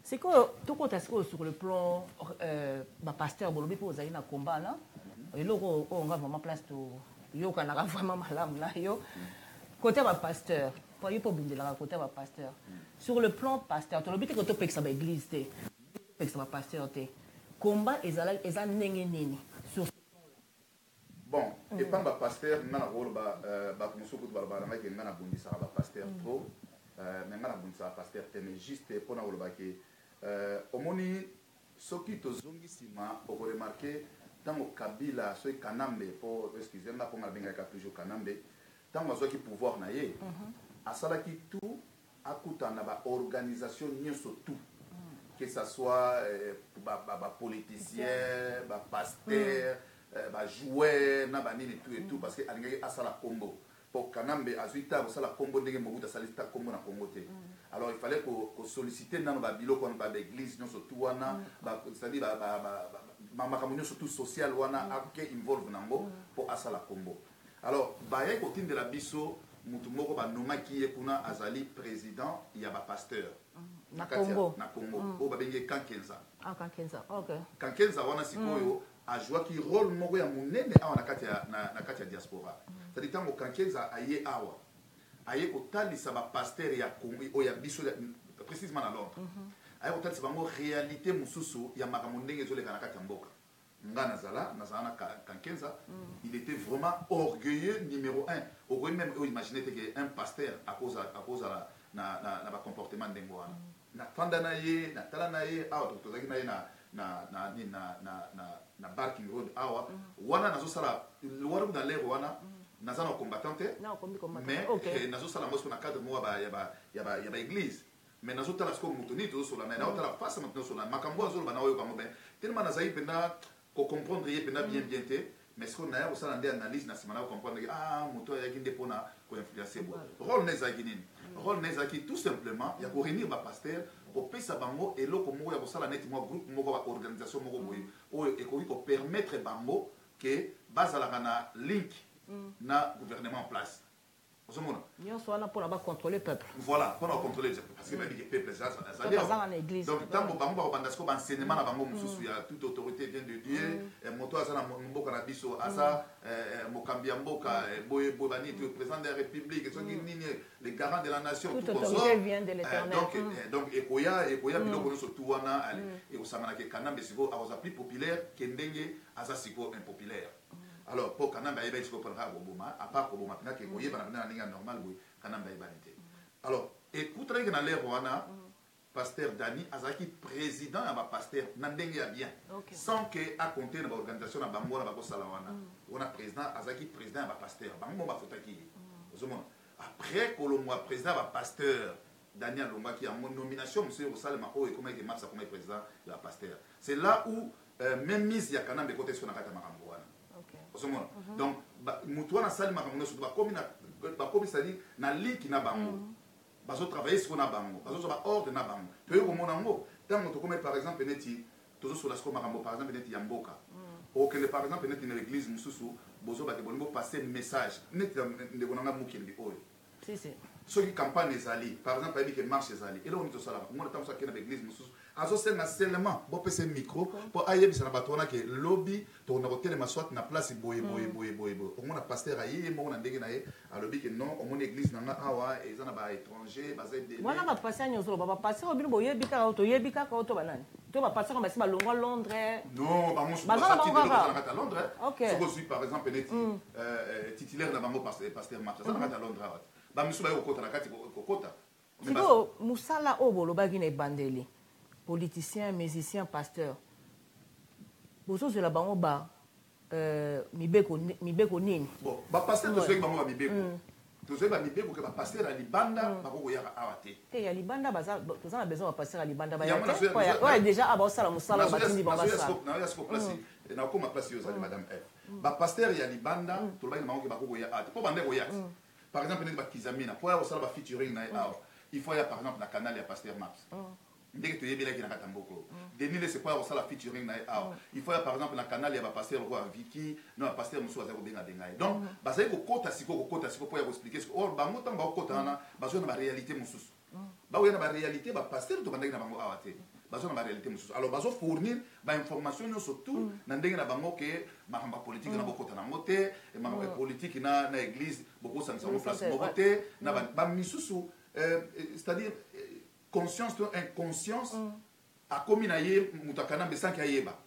c'est que tout côté sur le plan pasteur bolobi po zali na combat là eloko on va vraiment place to yo kana vraiment malamu na yo côté pasteur pour yo po bindela côté pasteur sur le plan pasteur to lobi te ko to peksa ba église te peksa ba pasteur te combat eza ndenge nini sur bon et pas ba pasteur na rôle ba musuku ba na ke na bundisa ba pasteur trop mais na bundisa pasteur te mais juste pour na rôle ba ke omoni soki to zongi sima o remarquer tango Kabila so Kanambe pour excusez moi pour ngabenga ka toujours Kanambe tango zo ki pouvoir na ye asala ki tout akutana ba organisation nyonso tout que ce soit politicien, pasteur, joueur, tout et tout, parce que Alingé a ça la combo. Pour Kanambe, Azuita, ça la combo de Mobuta Salista combo na Congo. Alors il fallait qu'on sollicite dans le bilo, qu'on va l'église, non surtout, c'est-à-dire, ma surtout social, qui involve Nango pour Asa la combo. Alors, Baye, côté de la biso, Mutumoko, Noma qui est kuna Azali président, il y a un pasteur. Na Congo. Na Congo. Au Babenge Kankenza. Ah, Kankenza, ok. Kankenza, wana sikoyo, a joué qui rôle moko ya munene awa na kati ya diaspora. C'est-à-dire tango Kankenza aye awa. Aye otali sa ba pasteur ya Congo, o ya biso précisément à Londres. Aye otali sa bango réalité mususu ya makambo ndenge zo le kana kati ya mboka. Ngana Zala, Nazana Kankenza, il était vraiment orgueilleux numéro 1. Au point même, imaginez qu'un pasteur à cause de la comportement de Ngoana. Na Tandanaye, na Talanaye, ah, Tozaki na Barking Road, ah, Wana Nazo Sala, le Warum dans l'air, Wana, Nazana combattante, mais Nazo Sala, moi, sur la cadre, moi, il y a église. Mais Nazo Tala, ce qu'on moutonne, tout sur la main, Nazo Tala, face maintenant sur la Makambo, Azul, Banaoyo, Bamobé, tellement Nazaï, pour comprendre bien mais ce qu'on a aussi dans l'analyse nationale comprendre ah moto ya kinde pona ko influencer rôle nezakinin rôle nezaki tout simplement ya ko réunir ba pasteur pour pesa bango et loko mo ya bosala net mo groupe mo ba organisation mo boye o e ko permettre bango que bazala kana link na gouvernement en place. Nous sommes pour contrôler le peuple. Voilà, pour contrôler le peuple. Parce que le peuple, ça donc, tant que enseignement, toute autorité vient de Dieu. Moto Azana Mboka Nabiso, Asa, Mokambiamboka, Boyebani, le président de la République, les garants de la nation. Toute autorité vient de l'éternel. Donc, Ekoya, Biloko, Sotuana, et Osamana Kanambe, Sigo, Aosa plus populaire, Kendenge, Asa Sigo impopulaire. Alors, pour Kanamba Eba, il faut prendre à part Obama, qui est normal, Kanamba Eba. Alors, écoutez que dans l'air, pasteur Dani Azaki, président à ma pasteur, Nandenge a bien. Sans que à compter de l'organisation à Bango, à Salawana, on a président Azaki, président à ma pasteur. Bango m'a fotaki. Après que l'on a président à ma pasteur, Daniel Lomba, qui a mon nomination, monsieur Salma O, et comment il est marche comme président de la pasteur. C'est là où, même mise, il y a Kanamba côté sur la carte Maramboana. Donc, Moutouana Sali Makamono, comme c'est-à-dire, na liki na bango. Bazo travailler sur na bango. Bazo sur ordre na bango. Peu au monango. Tant que comme par exemple, neti, toujours sur la sco marambo, par exemple, neti Yamboka. Ou que par exemple, neti dans l'église Moussou, bozo ba de passer message. Neti de bonanga mukindi oyo. Si. Ceux qui campagne les alliés, par exemple, il y a qui marche les alliés. Et là, on est au salaire. Moi, je suis dans l'église Moussou. Azo c'est seulement pour passer micro pour ayer bisa na batona que lobby to na hotel ma soit na place boye on a pasteur ayer mo na ndenge na ye a lobby que non on église na awa et ça na ba étranger basé de moi na ba pasteur nyosolo ba pasteur bino boye bika auto yebika ka auto banani to ba pasteur ba sima longo Londres non ba mo so ba à Londres ce que suis par exemple titulaire na bango pasteur marche ça na à Londres ba miso ba ko kota na kati ko kota siko musala obolo ba gine bandeli politicien, musicien, pasteur. Boso sur la bango ba mibeko nini. Bon, ba pasteur to soki bango ba mibeko. To soki ba mibeko ke ba pasteur ali banda ba ko ya awate. Te ya libanda baza to za na besoin ba pasteur ali banda ba ya. Ouais déjà aba sala musala ba tindi ba sa. Na ya sko place. Na ko ma place yo za madame F. Ba pasteur ya libanda to ba bango ke ba ko ya awate. Po bande ko ya. Par exemple, ne ba kizamina, po ya sala ba featuring na awa. Il faut ya par exemple na canal ya pasteur Maps. Dès que tu es bien là, il y a un tamboko. Denis, c'est pas ça la featuring. Il faut par exemple, dans le canal, il y a un pasteur Vicky, non, un pasteur Moussou Azero Benga Dengaï. Donc, ça y est, kota siko pour expliquer ce que, or, bah, montant, bah, kota, bah, on a la réalité Moussou. Bah, oui, on a la réalité, bah, pasteur, tu vas dire, bah, awate. Bah, on a la réalité Moussou. Alors, bah, on fournir, bah, information, surtout, dans le bango, que, bah, politique, na beaucoup na mote, et ma politique, na église, beaucoup ça ne place, beaucoup, na, bah, Moussou, c'est-à-dire, conscience ou inconscience a commis naïe mutakana besan qui aïeba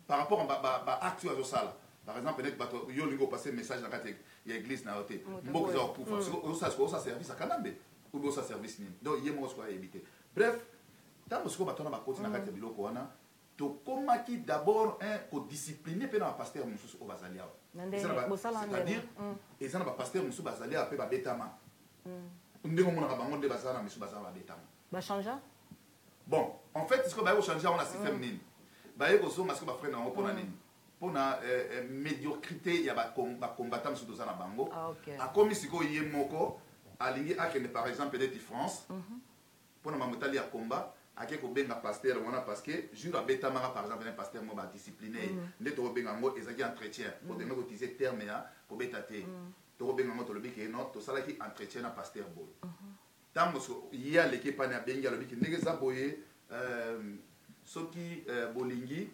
par rapport à acte à sala par exemple peut-être yo lingo passer message dans la église na hoté mboko za pour ça service à kanambe ou ça service ni donc yé mo soit éviter bref tant que batona ba koti na kati biloko wana to komaki d'abord un ko discipliner pe na pasteur mususu o bazalia c'est-à-dire et ça na ba pasteur mususu bazalia pe ba betama ndenge mona ka bango de bazana mususu bazana ba betama ba changer bon en fait ce que va changer on a système nini ba yeko so masque ba frère na on nini pour na médiocrité ya ba combattant sur ça na bango a comme siko yé moko alingi akende par exemple de France pour na mamotali ya combat ake ko benga pasteur wana parce que jure abeta mara par exemple un pasteur mo ba discipliné nde to benga ngo ezaki entretien pour de ngo utiliser terme ya ko beta te to benga ngo to lobi ke non to sala ki entretien na pasteur boy tango so ya l'équipe na benga lobi ki ndenge za boye soki bolingi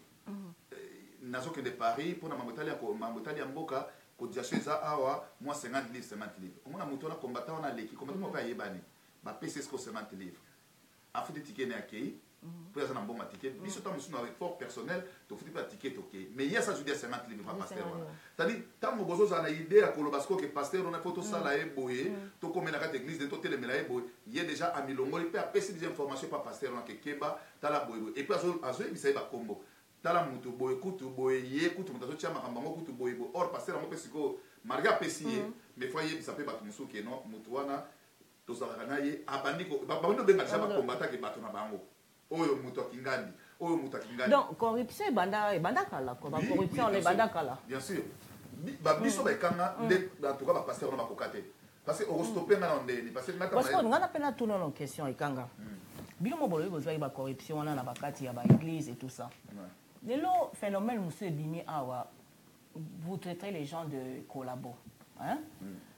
nazo ke de Paris pour na mamotali ya mboka ko diaso za awa moi 50 livres on a moto na combattant na l'équipe comme mo pa yebani ba PC 50 livres afin de ticket n'accueilli pour ça n'a bon ticket biso tant musu na effort personnel to futi pas ticket OK mais il y a ça je dis 50 livres pas pasteur c'est-à-dire tant mo bozo za na idée à kolobasko que pasteur on a photo ça la eboye to comme na carte église de to tele mela eboye il y a déjà à milongo il peut appeler des informations pas pasteur on que keba tala boye et puis azo bisa ba combo tala mutu boye kutu boye ye kutu mutazo tia makambango kutu boye or pasteur on peut siko marga pesier mais fois ye ça peut ba musu que non mutu wana tozalakanaye abandiko babando benga ça ba combattre ke bato na bango oyo muto kingandi donc corruption banda kala ko ba corruption le banda kala bien sûr ba biso ba kanga nde en tout cas ba passer on ba kokate parce que au stopper na ndeni parce que ngana pena tout non question ikanga bino mo bolo besoin ba corruption na bakati ya ba église et tout ça lelo phénomène monsieur bimi awa vous traitez les gens de collabo hein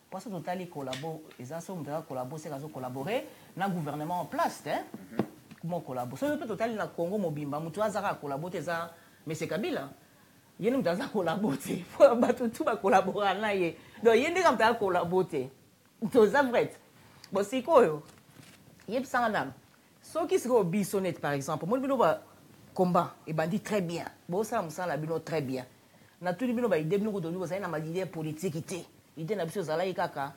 parce que total collabo les assos ont collaboré c'est collaborer na gouvernement en place hein comment collaborer so peut total na Congo mobimba mutu azaka collaborer ça mais c'est Kabila yene mutaza collaborer faut battu tout ba collaborer na ye donc yende comme ta collaborer to ça vrai bon c'est quoi yeb sangana so qui sera bisonnet par exemple moi bino ba combat et bandit très bien bon ça musala bino très bien na tout bino ba idée bino ko doni ça na ma idée politique té idée na biso zala ikaka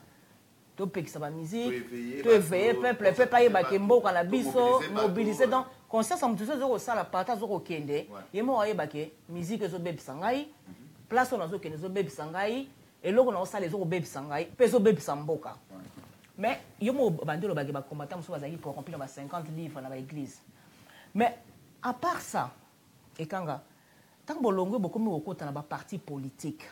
to pekisa ba musique to éveiller peuple pas yeba kembo kana biso mobiliser donc conscience am tout ça zo sala partage zo kende yemo yeba ke musique zo bebisa ngai place on zo kende zo bebisa ngai eloko na sala zo bebisa ngai pe zo bebisa mboka mais yomo bandelo ba combattant so bazaki corrompu na ba 50 livres na ba église mais à part ça ekanga tant bolongo bokomi okota na ba parti politique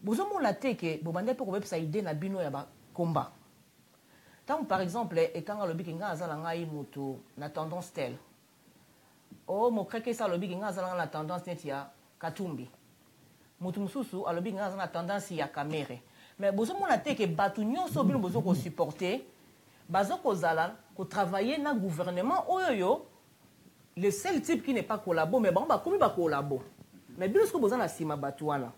vous avez dit que vous avez une idée na bino ya ba combat. Tant par exemple et quand le bikinga azala ngai moto na tendance telle. Oh mo kreke ça le bikinga azala na tendance net ya Katumbi. Moto mususu a le bikinga azala na tendance ya Kamere. Mais vous avez dit que batu nyonso bino bozo ko supporter bazo ko zala ko travailler na gouvernement oyoyo le seul type qui n'est pas collabo mais bon ba komi ba collabo. Mais bino ce que vous avez na sima batu wana.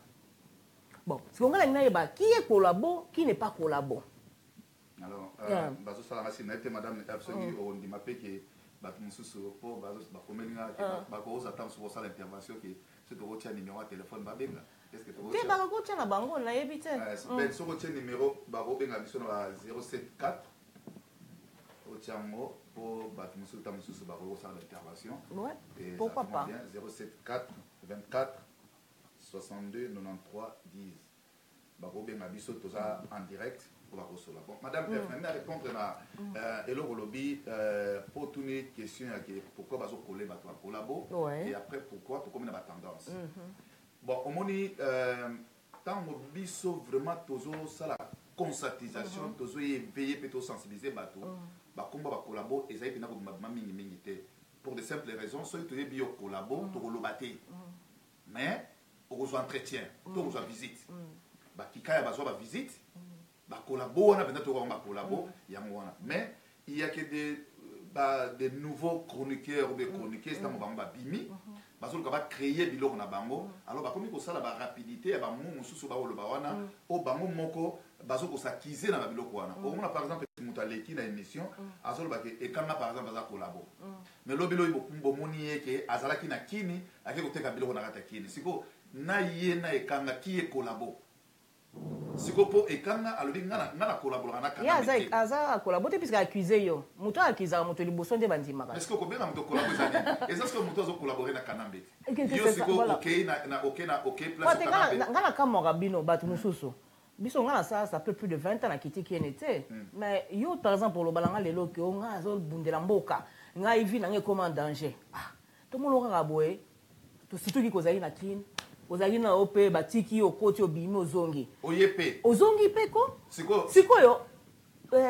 Bon, si on a qui est collabo, qui n'est pas collabo. Alors, bazo salama si na été madame absolue on dit m'appelle que batumususu pour bazo ba komelinga ba ko attendre sur ça l'intervention que c'est to retient numéro de téléphone ba benga. Qu'est-ce que to retient? Te ba ko tient na bango na yebite. Ben so retient numéro ba ko benga biso na 074 otiango pour batumususu tamususu ba ko ça l'intervention. Ouais. Pourquoi pas? 074 24 62 93 10. Barobé Mabiso toza en direct pour la Rosola. Bon, madame, je vais répondre à Elo Lobby pour toutes les questions pourquoi bazo coller bato à collabo et après pourquoi pour comme une tendance. Bon, au moni tant biso vraiment tozo ça la conscientisation tozo éveiller plutôt sensibiliser bato ba combat ba collabo et ça ipina ko mingi mingi té pour de simples raisons so to bio collabo to lobate. Mais au entretien, au visite. Bah qui kaya bazo ba visite, ba collabo na peut-être on va collabo, mais il y a que des nouveaux chroniqueurs ou des chroniqueurs ça mo ba bimi, bazo ka ba créer biloko na bango. Alors ba comme ko sala ba rapidité ba mo mususu ba lo ba wana o bango moko bazo ko s'acquiser na biloko wana. On a par exemple mutaleki na émission, azolo ba ke ekanga par exemple baza collabo. Mais lo bilo bo moni ke azala ki na kini, ake ko teka biloko na kata kini. Siko na ye na ekanga qui est collabo siko po ekanga alobi ngana collaborer na kanga ya aza collaborer puisque accusé yo muto akiza muto liboso nde bandima est-ce que ko benga muto collaborer zani est-ce que muto zo collaborer na kanambe yo siko OK na OK place ngana kama rabino batu mususu biso ngana ça peut plus de 20 ans na kiti qui était mais yo par exemple pour le balanga lelo que on a zo bundela mboka ngai vie nange comme en danger tout le monde a boé tout surtout qui kozali na kin ozali na ope batiki okoti obimi ozongi oyepe ozongi pe ko siko yo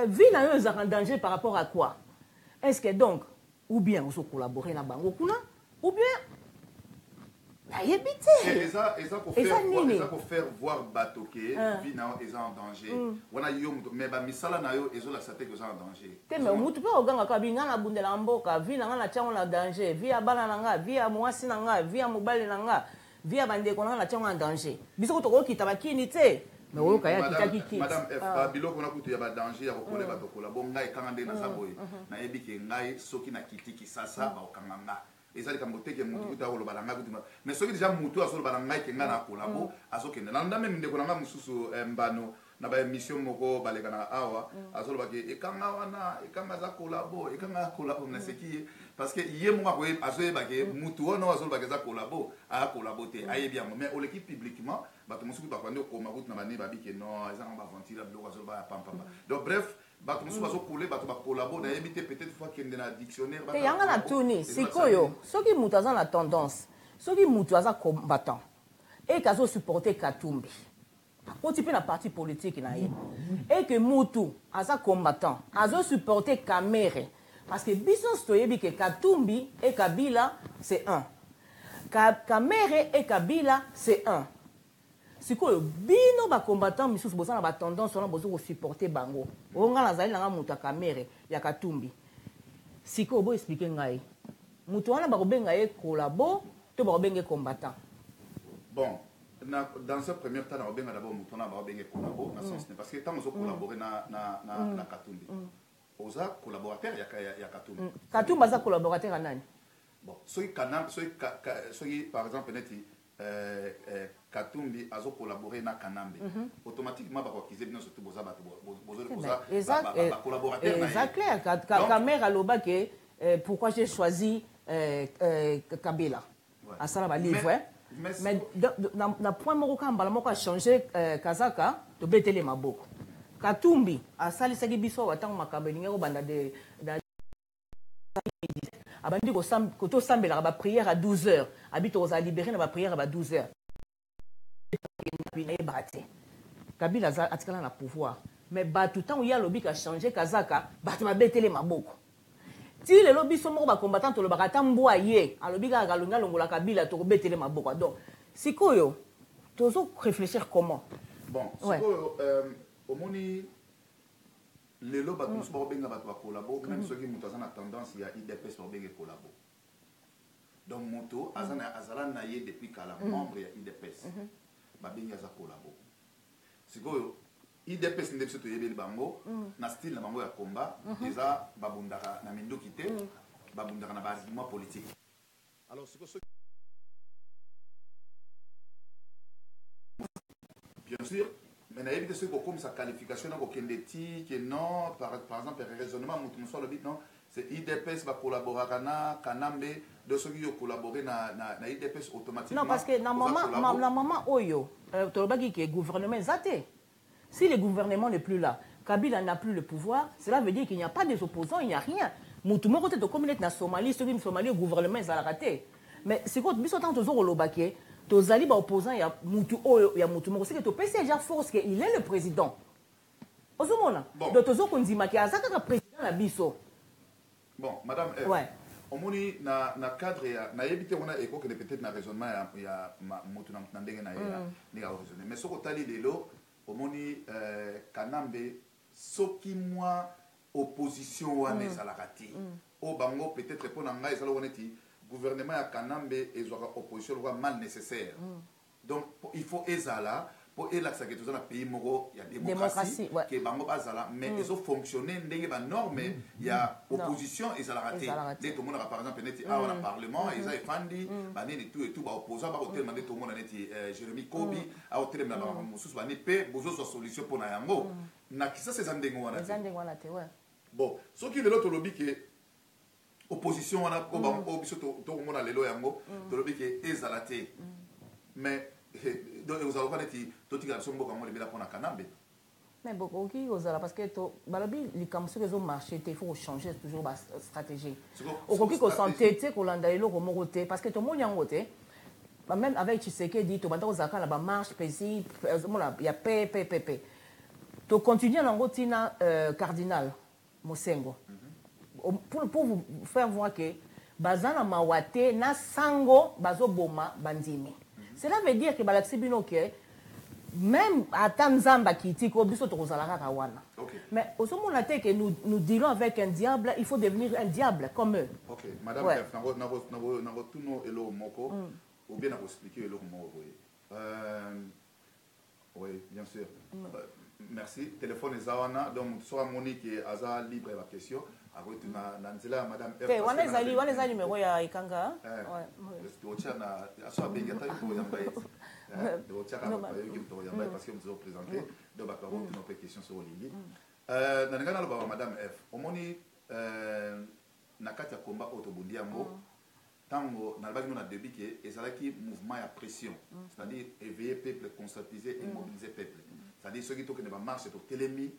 vie na yo en danger par rapport à quoi est-ce que donc ou bien on se collaborer na bango kuna ou bien et ça pour faire voir batoke vie na eza en danger wana yo mais ba misala na yo ezo la sate que ça en danger te mais mutu pe oganga ka binga na bundela mboka vie na na chango na danger vie ya bana na nga vie ya mwasi na nga vie ya mobali na nga vie ya bande ko na chango en danger biso ko kita bakini te mais o ka ya kita kiki madame F biloko na kutu ya ba danger ya ko kola batokola bon ngai kangande na saboye na ebike ngai soki na kitiki sasa ba okanganga ezali ka moteke mutu kuta ko lobalanga kutu mais soki déjà mutu aso lobalanga ke ngana kolabo aso kende na ndame ndeko nanga mususu mbano na ba émission moko baleka na awa aso lobake ekanga wana ekanga za kolabo na seki parce que yé mo ko aso ebake mutu ono aso lobake za kolabo a kolabo te aye bien mais on l'équipe publiquement bato musuku ba kwando ko makutu na bane babike non ezanga ba ventila bloko aso ba pam donc bref bato musuku baso coller bato ba kolabo na yebite peut-être fois kende na dictionnaire te yanga na tuni sikoyo soki mutu aza na tendance soki mutu aza combattant et kazo supporter Katumbi oti pe na parti politique na ye et que mutu aza combattant azo supporter Kamere parce que biso toyebi que Katumbi et Kabila c'est un Kamere et Kabila c'est un sikoyo bino ba combattant misusu bozana ba tendance on a besoin de supporter bango onga nazali na mutu Kamere ya Katumbi sikoyo bo expliquer ngai mutu wana ba kobenga ye collabo to ba kobenga combattant bon dans ce premier temps on benga d'abord mutu na ba kobenga collabo na sens parce que tant on collaborer na Katumbi oza collaborateur ya Katumbi Katumbi za collaborateur nani bon soki par exemple neti Katumbi azo collaborer na Kanambe automatiquement ba ko kize bino surtout boza bato ba collaborateur na c'est clair Kamera loba que pourquoi j'ai choisi Kabila à ça ba livre mais na point moko kambala moko a changer Kazaka to betele maboko Katumbi a sali saki biso watango makabeli ngeko banda de abandi ko to sambela ba prière à 12h habito oza libérer na ba prière à 12h Kabila atikala na pouvoir mais batu tant ya lobi ka changer Kazaka batu ba betele maboko ti le lobi so moko ba combattant to lo ba katambwa ye alobi ka galunga longola Kabila to betele maboko donc sikoyo tozo réfléchir comment bon sikoyo omoni lelo bato musu ba benga bato ba collabo même soki mutu azana tendance ya IDPS ba benga collabo donc moto azala na ye depuis kala membre ya IDPS ba benga za collabo sikoyo IDPS ndep soto yebeli bango na style na bango ya combat eza babundaka na minduki te babundaka na ba argument politique alors sikoyo bien sûr mais na éviter ce comme sa qualification na ko kendeti que non par exemple raisonnement mutu muso le but non c'est IDPS va collaborer na Kanambe de ceux qui ont collaboré na IDPS automatiquement non parce que na maman oyo tolobaki que gouvernement zaté si le gouvernement n'est plus là Kabila n'a plus le pouvoir cela veut dire qu'il n'y a pas des opposants il n'y a rien mutu moko te to communauté na Somalie ceux qui Somalie le gouvernement est raté mais c'est quoi biso tant tozo kolobaki tozali ba opposant ya mutu oyo ya mutu moko c'est que to pese déjà force que il est le président ozomona donc tozo kondima ki azaka ka président la biso bon madame ouais omoni na cadre ya na yebite on a écho que peut-être na raisonnement ya mutu na ndenge na ya ni ga raisonner mais soko tali lelo omoni Kanambe soki moi opposition wana ezalaka te o bango peut-être pour na ngai ezala woneti gouvernement ya Kanambe ezwaka opposition lwa mal nécessaire donc il faut ezala pour elaxa que tous na pays moko ya démocratie que bango bazala mais ils fonctionner ndenge ba norme ya opposition ezala raté dès tout monde par exemple neti a na parlement ils a fandi ba nini tout et tout ba opposant ba hotel mandé tout monde neti Jérémy Kobi a hotel na ba mususu ba ni pe bozo so solution pour na yango na kisa ces ndenge wana te ouais bon ce qui est l'autre lobby que opposition wana ko ba ko biso to mona lelo yango to lobby ke ezalate mais donc vous allez pas dire tout qui a son beaucoup comme les bela pour na Kanambe Mais beaucoup qui parce que balobi les comme ceux qui ont marché il faut changer toujours la stratégie au qui ko santé tu ko landa ilo ko mokoté parce que tout le monde yangoté même avec Tshisekedi to banda ozaka na ba marche paisible il y a paix to continuer na ngotina cardinal Mosengo pour vous faire voir que bazana mawate na sango bazoboma bandimi cela veut dire que balaxi bino que même à Tanzamba qui dit qu'on biso tozalaka kawana. Mais au moment que nous dealons avec un diable, il faut devenir un diable comme eux. OK, madame ouais. Navo tuno elo moko ou bien vous expliquer elo moko. Oui, bien sûr. Merci. Téléphone Zawana donc soit Monique et Aza libre la question. Après tu na nzela madame F. Wana zali numéro ya ikanga. Ouais. Parce que otiana aso abengata ko yamba. Parce que nous avons présenté donc bah quand on a question sur Lili na ngana madame F omoni na kati ya combat autobundi yango tango na bagi na début que ezalaki mouvement ya pression c'est-à-dire éveiller peuple conscientiser et mobiliser peuple c'est-à-dire ceux qui toquent ne pas marcher pour télémi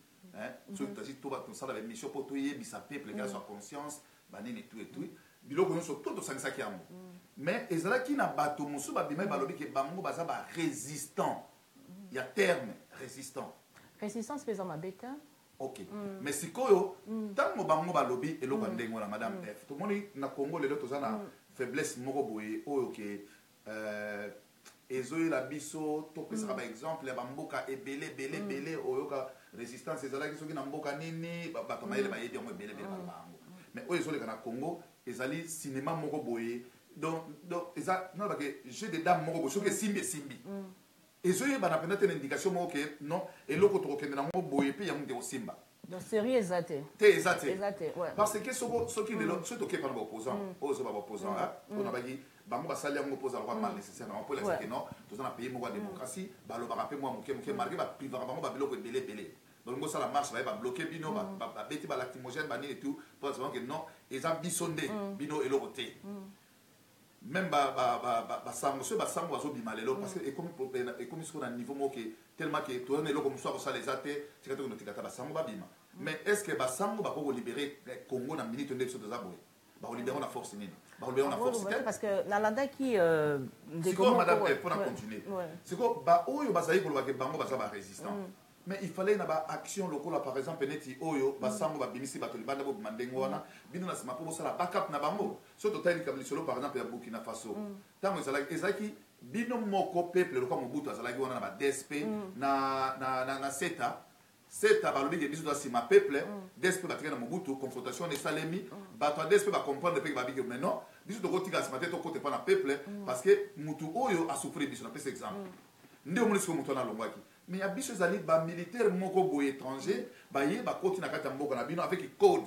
ceux qui tout va tout ça la mission pour tout yebisa peuple qui a sa conscience banini tout et tout biloko nyonso tout osangisa yango mais ezalaki na bato mosusu babima balobi ke bango baza ba résistant il y a terme résistant résistance faisant ma bête OK mais sikoyo tango bango balobi eloko ndengo na madame F to moni na Congo lelo tozana faiblesse moko boye oyo ke ezoyela biso topesaka ba exemple ya bamboka ebele oyoka résistance ezalaki soki na mboka nini bato mayele bayebi yango ebele bango mais oyo ezoleka na Congo ezali cinéma moko boye donc eza non parce que jeu de dames moko boye soki simbi ezoyeba na pena te indication moko ke non eloko tokokende nango boye mpe yango nde osimba donc série ezate ouais parce que soki lelo soki tokepa na baopposant oyo ozoba baopposant mpona baki bango basali yango mpoza lokwa mal nécessaire nango mpo elakisa ke non toza na pays moko ya démocratie balobaka mpe mwa moke marke baprivaka bango babiloko ebele donc bosala marche baye babloke bino babeti balactimogène banini tout mpo azalaka ke non eza biso nde bino eloko te même basango soki basango bazobima lelo parce que ekomi siko na niveau moko tellement ke toyona eloko mosusu akosala eza te tika te konotikata basango babima mais est ce que basango bako kolibere Congo na minute nde biso toza boye bakolibere na force nini bakolibere na force te parce que nalandaki sikoyo madame mpona continuer sikoyo baoyo bazali kolobaka bango baza barésistant mais il fallait na ba action lokola par exemple neti oyo basango babimisi bato libanda bobima ndenge wana bino na nsima mpo bosala backup na bango so totali likambo lisolo par exemple ya Burkina Faso ntango ezalaki bino moko peuple lokola Mobutu azalaki wana na ba DSP na seta balobi ke biso toza nsima peuple DSP batika na Mobutu confrontation esalemi bato ya DSP bacomprendre mpe babiki mais non biso tokotika nsima te tokote mpa na peuple parce que mutu oyo asouffrir biso napesa exemple nde omoni siko mutu wana alongwaki mais ya biso ezali bamilitaire moko boye étranger baye bakoti na kati ya mboka na bino avec code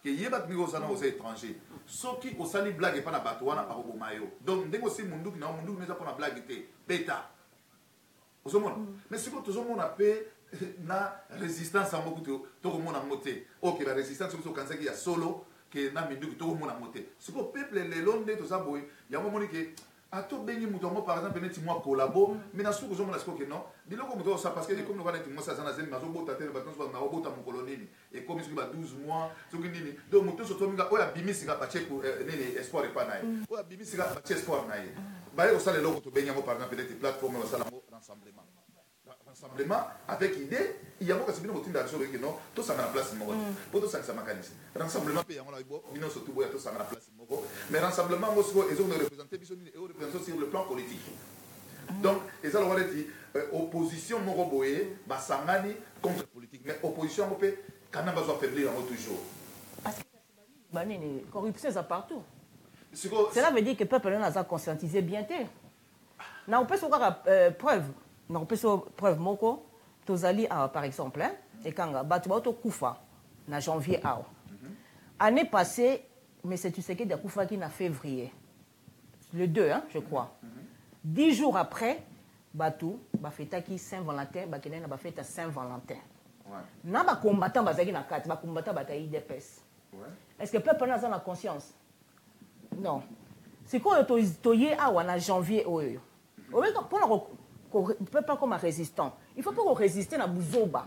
ke yeba ndenge ozana oza étranger soki osali blague epa na bato wana bakoboma yo donc ndenge osi munduki na munduki eza mpona blague te beta ozomona mais sikoyo tozomona mpe na résistance yango kutu tokomona yango te oke barésistance soki tokanisaki ya solo ke na minduki tokomona yango te sikoyo peuple lelo nde toza boye yango omoni ke atobengi moto yango par exemple neti mwa kolabo mais na suki ozomona sikoyo ke non biloko moto osa parce que ekomi lokola neti mwasi aza na zembi azobota te bato nyonso naobota mokolo nini ekomi soki ba 12 mois soki nini donc moto nyonso tominga oyo abimisika batie nini espoir epa na ye oyo abimisika batie espoir na ye baye kosala eloko tobengi yango par exemple neti plateforme basala yango rassemblement avec idée yango kasi bino botinda biso ke non tosanga na place moko mpo tosangisa makanisi rassemblement mpe yango na bino nyonso tuboya tosanga na place moko mais rassemblement yango sikoyo ezokona représente biso nini eoreprésente sur le plan politique donc eza lokola neti opposition moko boye basangani contre politique mais opposition yango mpe kana bazwa affaiblir yango toujours banini corruption eza partout cela veut dire que peuple wana aza conscientisé bien te na opesa kaka preuve na opesa preuve moko tozali awa par exemple ekanga bato bao tokufa na janvier awa année passée mais c'est Tshisekedi akufaki na février le 2 je crois 10 jours après bato bafetaki Saint-Valentin bakende na bafeta Saint-Valentin na bacombattant bazalaki na kati bacombattant bata IDPS est-ce que peuple na aza na conscience non sikoyo toye awa na janvier oyo mpona peut pas comme un résistant il faut pas résister na buzoba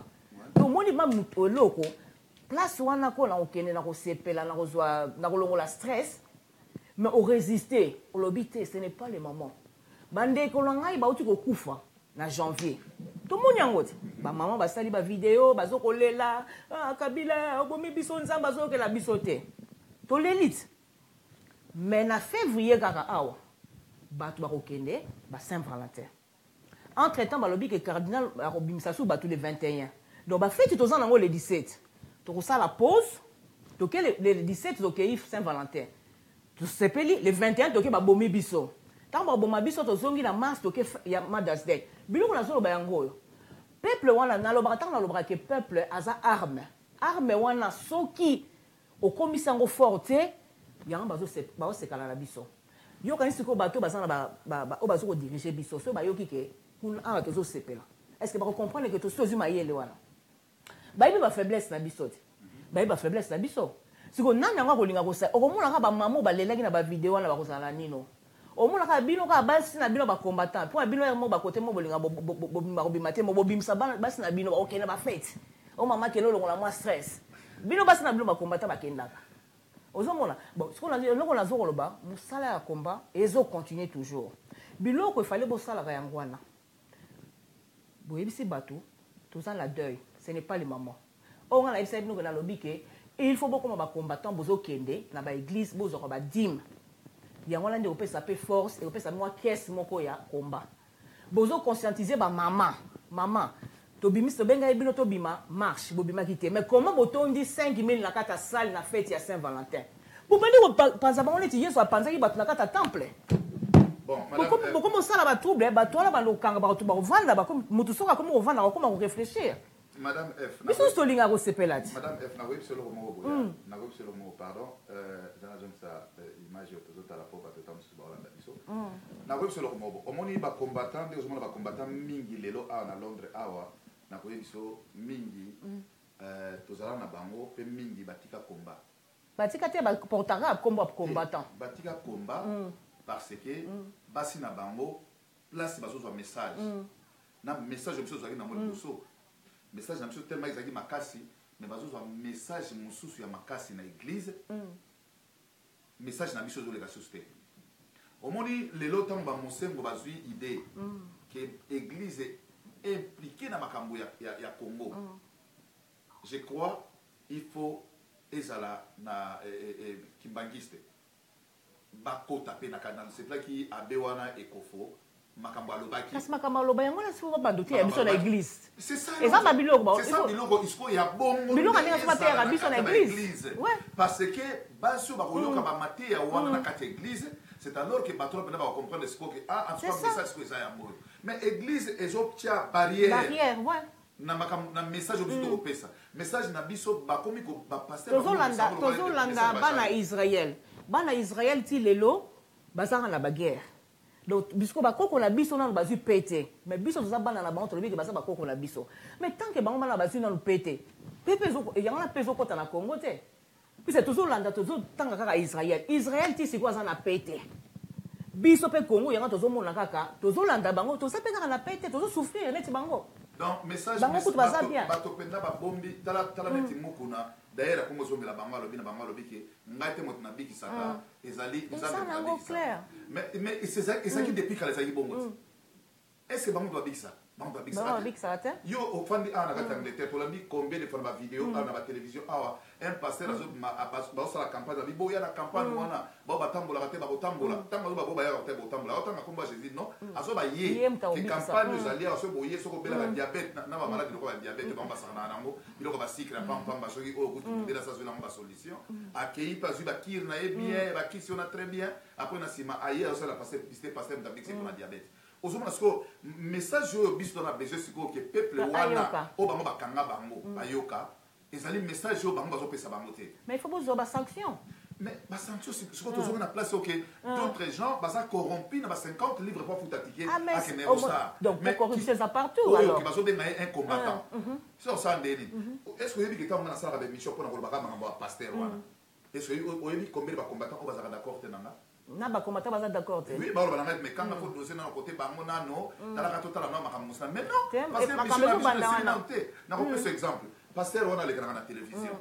tomoni ma muto loko place wana ko na okene na ko sepela na ko zwa na ko longola stress mais au résister au lobité ce n'est pas le moment bande ko ngai ba uti ko kufa na janvier tomoni yangote ba maman ba sali ba vidéo bazo kolela Kabila obomi biso nzamba zo ke la bisote to l'élite mais na février kaka awa batu ba kokende ba Saint-Valentin entre temps balobi que cardinal akobimisa sou batu le 21 donc ba fête tozana ngo le 17 to ça la pause to ke le 17 to ke Saint-Valentin to sepeli le 21 to ke ba bomi biso tant ba boma biso to zongi na mars to ke ya Mother's Day biloko na zolo ba yango peuple wana na lobaka tant na lobaka que peuple aza arme wana soki okomisa ngo forte yango bazo sekala na biso yo kanisi ko bato bazana ba bazo ko diriger biso so ba yoki ke kun a to zo sepela est-ce que ba comprendre que to so zuma yele wana ba ibi ba faiblesse na biso ba faiblesse na biso siko nani yango kolinga ko sa okomona ka ba mamo ba lelaki na ba vidéo wana ba kozala nino omona ka bino ka basi na bino ba combattant pour bino mo ba côté mo bolinga bobimate mo bobimisa basi na bino ba okena ba fête o mama ke lolo la moi stress bino basi na bino ba combattant ba kendaka ozomona bon ce qu'on a dit loko na zoko loba musala ya combat ezo continuer toujours biloko fallait bo sala ka yangwana boyebisi bato tout ça la deuil ce n'est pas le moment on a essayé nous na lobby que il faut beaucoup ba combattant bozo kende na ba église bozo ba dîme yango lande opesa pe force et opesa moi caisse moko ya combat bozo conscientiser ba maman to bimisa benga ebino to bima marche bobima kité mais comment botondi 5000 na kata salle na fête ya Saint-Valentin pour pas penser ba on est yeso penser ki batu na kata temple bon madame comment ça la ba trouble ba to la ba lokanga ba to ba vanda ba comme mutu soka comme on vanda comment réfléchir Madame F. Biso stolinga ko sepelati. Madame F na web solo mo boya. Na web solo mo pardon. Jana jom sa image yo tozo tala po ba to tam su ba Holanda biso. Na web solo mo bo. Omoni ba combattant de ozomona ba combattant mingi lelo a na Londres awa na ko biso mingi tozala na bango pe mingi batika combat. Batika te ba portara combattant. Batika combat parce que basi na bango place bazo zo message. Na message biso zo na mo biso. Message na biso tellement ezaki makasi mais bazozwa message mosusu ya makasi na église message na biso ezoleka susu te omoni lelo ntango bamosengo bazwi idée que église impliquée na makambo ya Congo je crois il faut ezala na kimbangiste bakota pe na kanal c'est là qui abe wana ekofo makambo alobaki kasi makambo aloba yango na siko bandoki ya biso na église c'est ça eza ba biloko ba c'est ça biloko isko ya bongo biloko ndenge soba te ya biso na église parce que baso ba koyoka ba maté ya wana na kati église c'est alors que bato pena ba comprendre siko que en tout cas message ko eza ya mo mais église ezoptia barrière ouais na message obiso ko pesa message na biso ba komi ko ba pasteur tozolanda bana Israël ti lelo bazanga na ba guerre. Donc, biso ba koko na biso na bazu pété. Mais biso toza bana na bango tolobi ke basa ba koko na biso. Mais tant que bango bana bazu na pété. Pepe zo e yanga peso kota na Congo te. Puis c'est toujours landa toujours tanga kaka Israël. Israël ti siko za na pété. Biso pe Congo yanga tozo mona kaka, tozo landa bango, tozo pe kaka na pété, tozo souffrir neti bango. Donc message bato penda ba bombi tala neti mukuna. D'ailleurs comme ozongela bango alobi na bango alobi ke ngate moto na biki saka ezali na clair. Mais c'est ça qui depuis quand les bongo. Est-ce que bango doit biki ça? Bango doit biki ça. Yo au fandi ana kata Angleterre to landi combien de fois ba vidéo na ba télévision awa un pasteur azo ba sa la campagne bi bo ya na campagne wana ba batambola kate ba botambola tamba ba ba ya kate botambola otanga komba Jésus non azo ba ye que campagne nous alliés azo boye soko bela diabète na ba malade ko ba diabète ba sana nango biloko ba sikra pam pam ba soki o kutu ndela sa zona ba solution akei pas ba kir na e bien ba kisi on a très bien après na sima aye azo la passer pasteur d'habitude pour la diabète ozomona siko message oyo biso tona besoin siko ke peuple wana o bango bakanga bango bayoka ezali message oyo bango bazopesa bango te mais il faut bozwa ba sanction mais ba sanction siko tozomona place ok d'autres gens baza corrompu na ba 50 livres pour futa ticket à Kenerosa donc pour corruption ça partout alors bazo benga un combattant c'est ça ndeni est-ce que yebi que quand on a ça avec mission pour na kolobaka bango pasteur wana est-ce que oyebi combien de combattants on va d'accord te nanga na ba combattant baza d'accord te oui ba ba na mais quand na faut doser na côté bango nano tala ka totala na makambo mais non parce que makambo banda wana na ko exemple pasteur on a les grands la télévision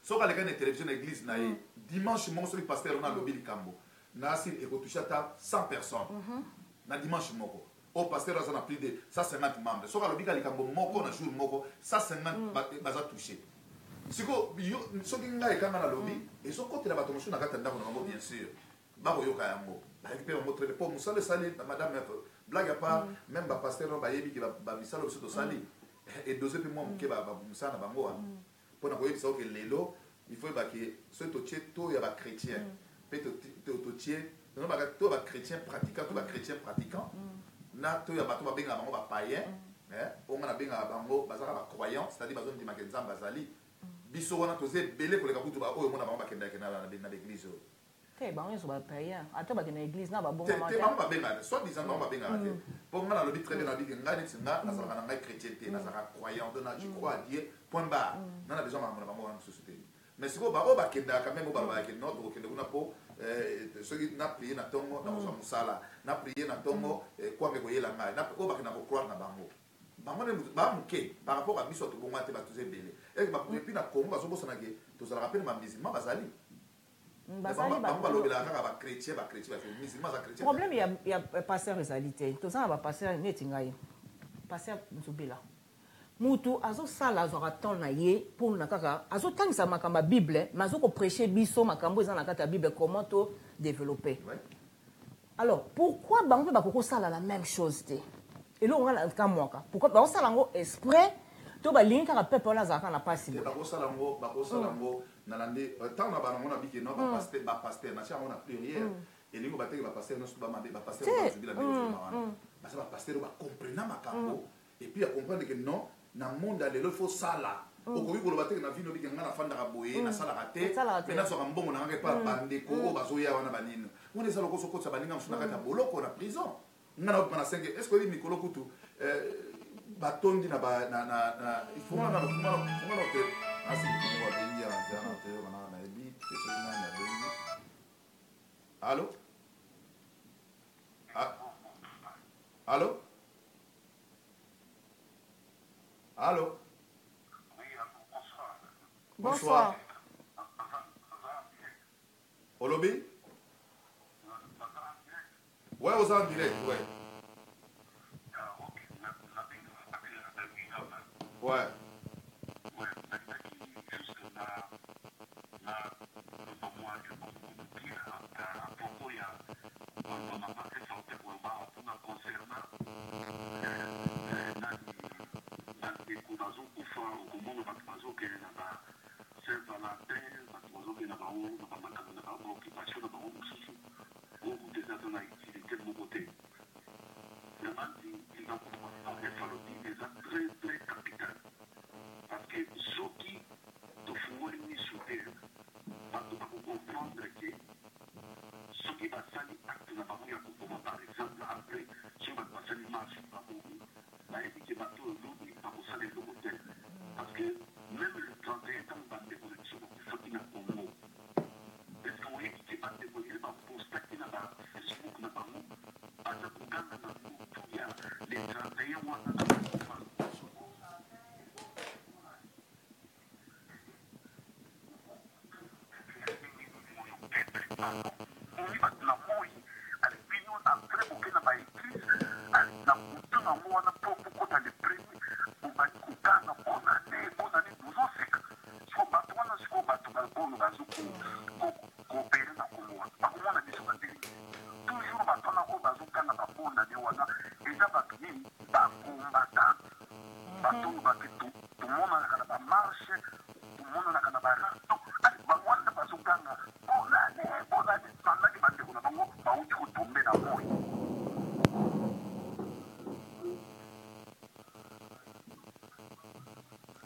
so ka les grands télévision église na dimanche mon sur pasteur on a lobby likambo na si et toucher à 100 personnes na dimanche moko au pasteur on a plus de 150 membres so ka lobby likambo moko na jour moko 150 baza toucher siko so ki ngai kanga na lobby et so côté la bato na katanda ko na bien sûr ba ko yoka yango ba récupérer mon très pour musale sali madame blague à part même ba pasteur ba yebi ki ba misalo so to sali et doser pe moi ke ba musana bango pour na ko yebi ça que lelo il faut ba que ce to to ya ba chrétien pe to tie non ba to ba chrétien pratiquant to ba chrétien pratiquant na to ya ba to ba benga bango ba païen on na benga bango ba za ba croyant c'est-à-dire ba zone di makenza bazali biso wana toze belé pour les kabutu ba oyo mona bango ba kenda na l'église ba on ba païen ata ba kena église na ba bongo ma te ba benga soit disant ba benga te pour moi na lobi très bien na dit ngani tsinga na sa na chrétienté na sa croyant de na je crois à Dieu point barre na na besoin ma bango na société mais si ko ba o ba kenda quand même o ba ke no to kenda kuna po ce qui na prier na tongo na ko musala na prier na tongo kwa ngeko yela ngai na o ba kena ko croire na bango bango ne ba muke par rapport à biso to bongo te ba toze belé et ba puis na Congo ba so bosana ke to za rappel ma musulman bazali problème il y a pasteur réalité tout ça va passer netingai passer nzobela mutu azo sala azo ratona ye pour na kaka azo tangisa makamba bible mazo ko prêcher biso makambo ezana kata bible comment to développer alors pourquoi bango ba ko sala la même chose te et là on a ka moka pourquoi ba sala ngo exprès to ba linka ka peuple la zaka na pasi ba ko sala ngo nalande tant na bana mona biki no ba pasteur na cha on a pluriel et lingo ba teke ba pasteur no ba mande ba pasteur ba zubila na yo mawana ba sa ba pasteur ba comprendre makambo et puis à comprendre que non na monde aller il faut sala okoki ko ba teke na vino biki ngana fanda ka boye na sala raté mais na so ka mbongo na ngaka pa bande ko bazo ya wana banino on est sala ko so ko sa baninga msuna kata boloko na prison ngana ba na 5 est-ce que ni mikolo kutu batondi na ba na il faut na que asi ko wa dengi ya nzana te na ebi eso na na dengi allô allô allô bonsoir Olobi ouais aux en direct ouais ouais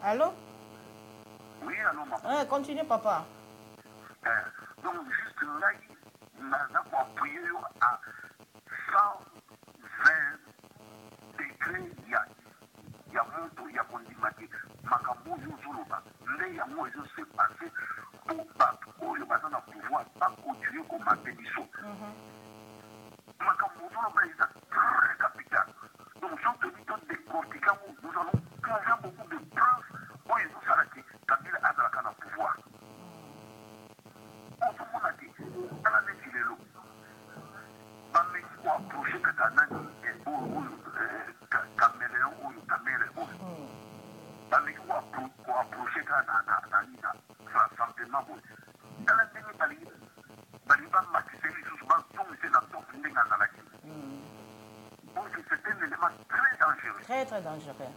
Allô? Oui, allô, maman. Continue, papa. Donc, juste là, nous avons appuyé à 120 degrés. Il y a mon il y a mon dimati. Makambo, Zuluba. Mais il y a moi, je sais passer pour battre. Oh, le bazar n'a pouvoir pas continuer comme un pénichon. Makambo, Zuluba, c'est très capital. Donc, sans tenir compte des cortiques, nous allons faire beaucoup de preuves approcher katanani caméléon oyo caméra oyo baleki koapproche kaka na simplement boye tala ndenge balingi bamakise lisusu bazongise na top ndenge azalaki. Donc c'est un élément très dangereux. Très dangereux.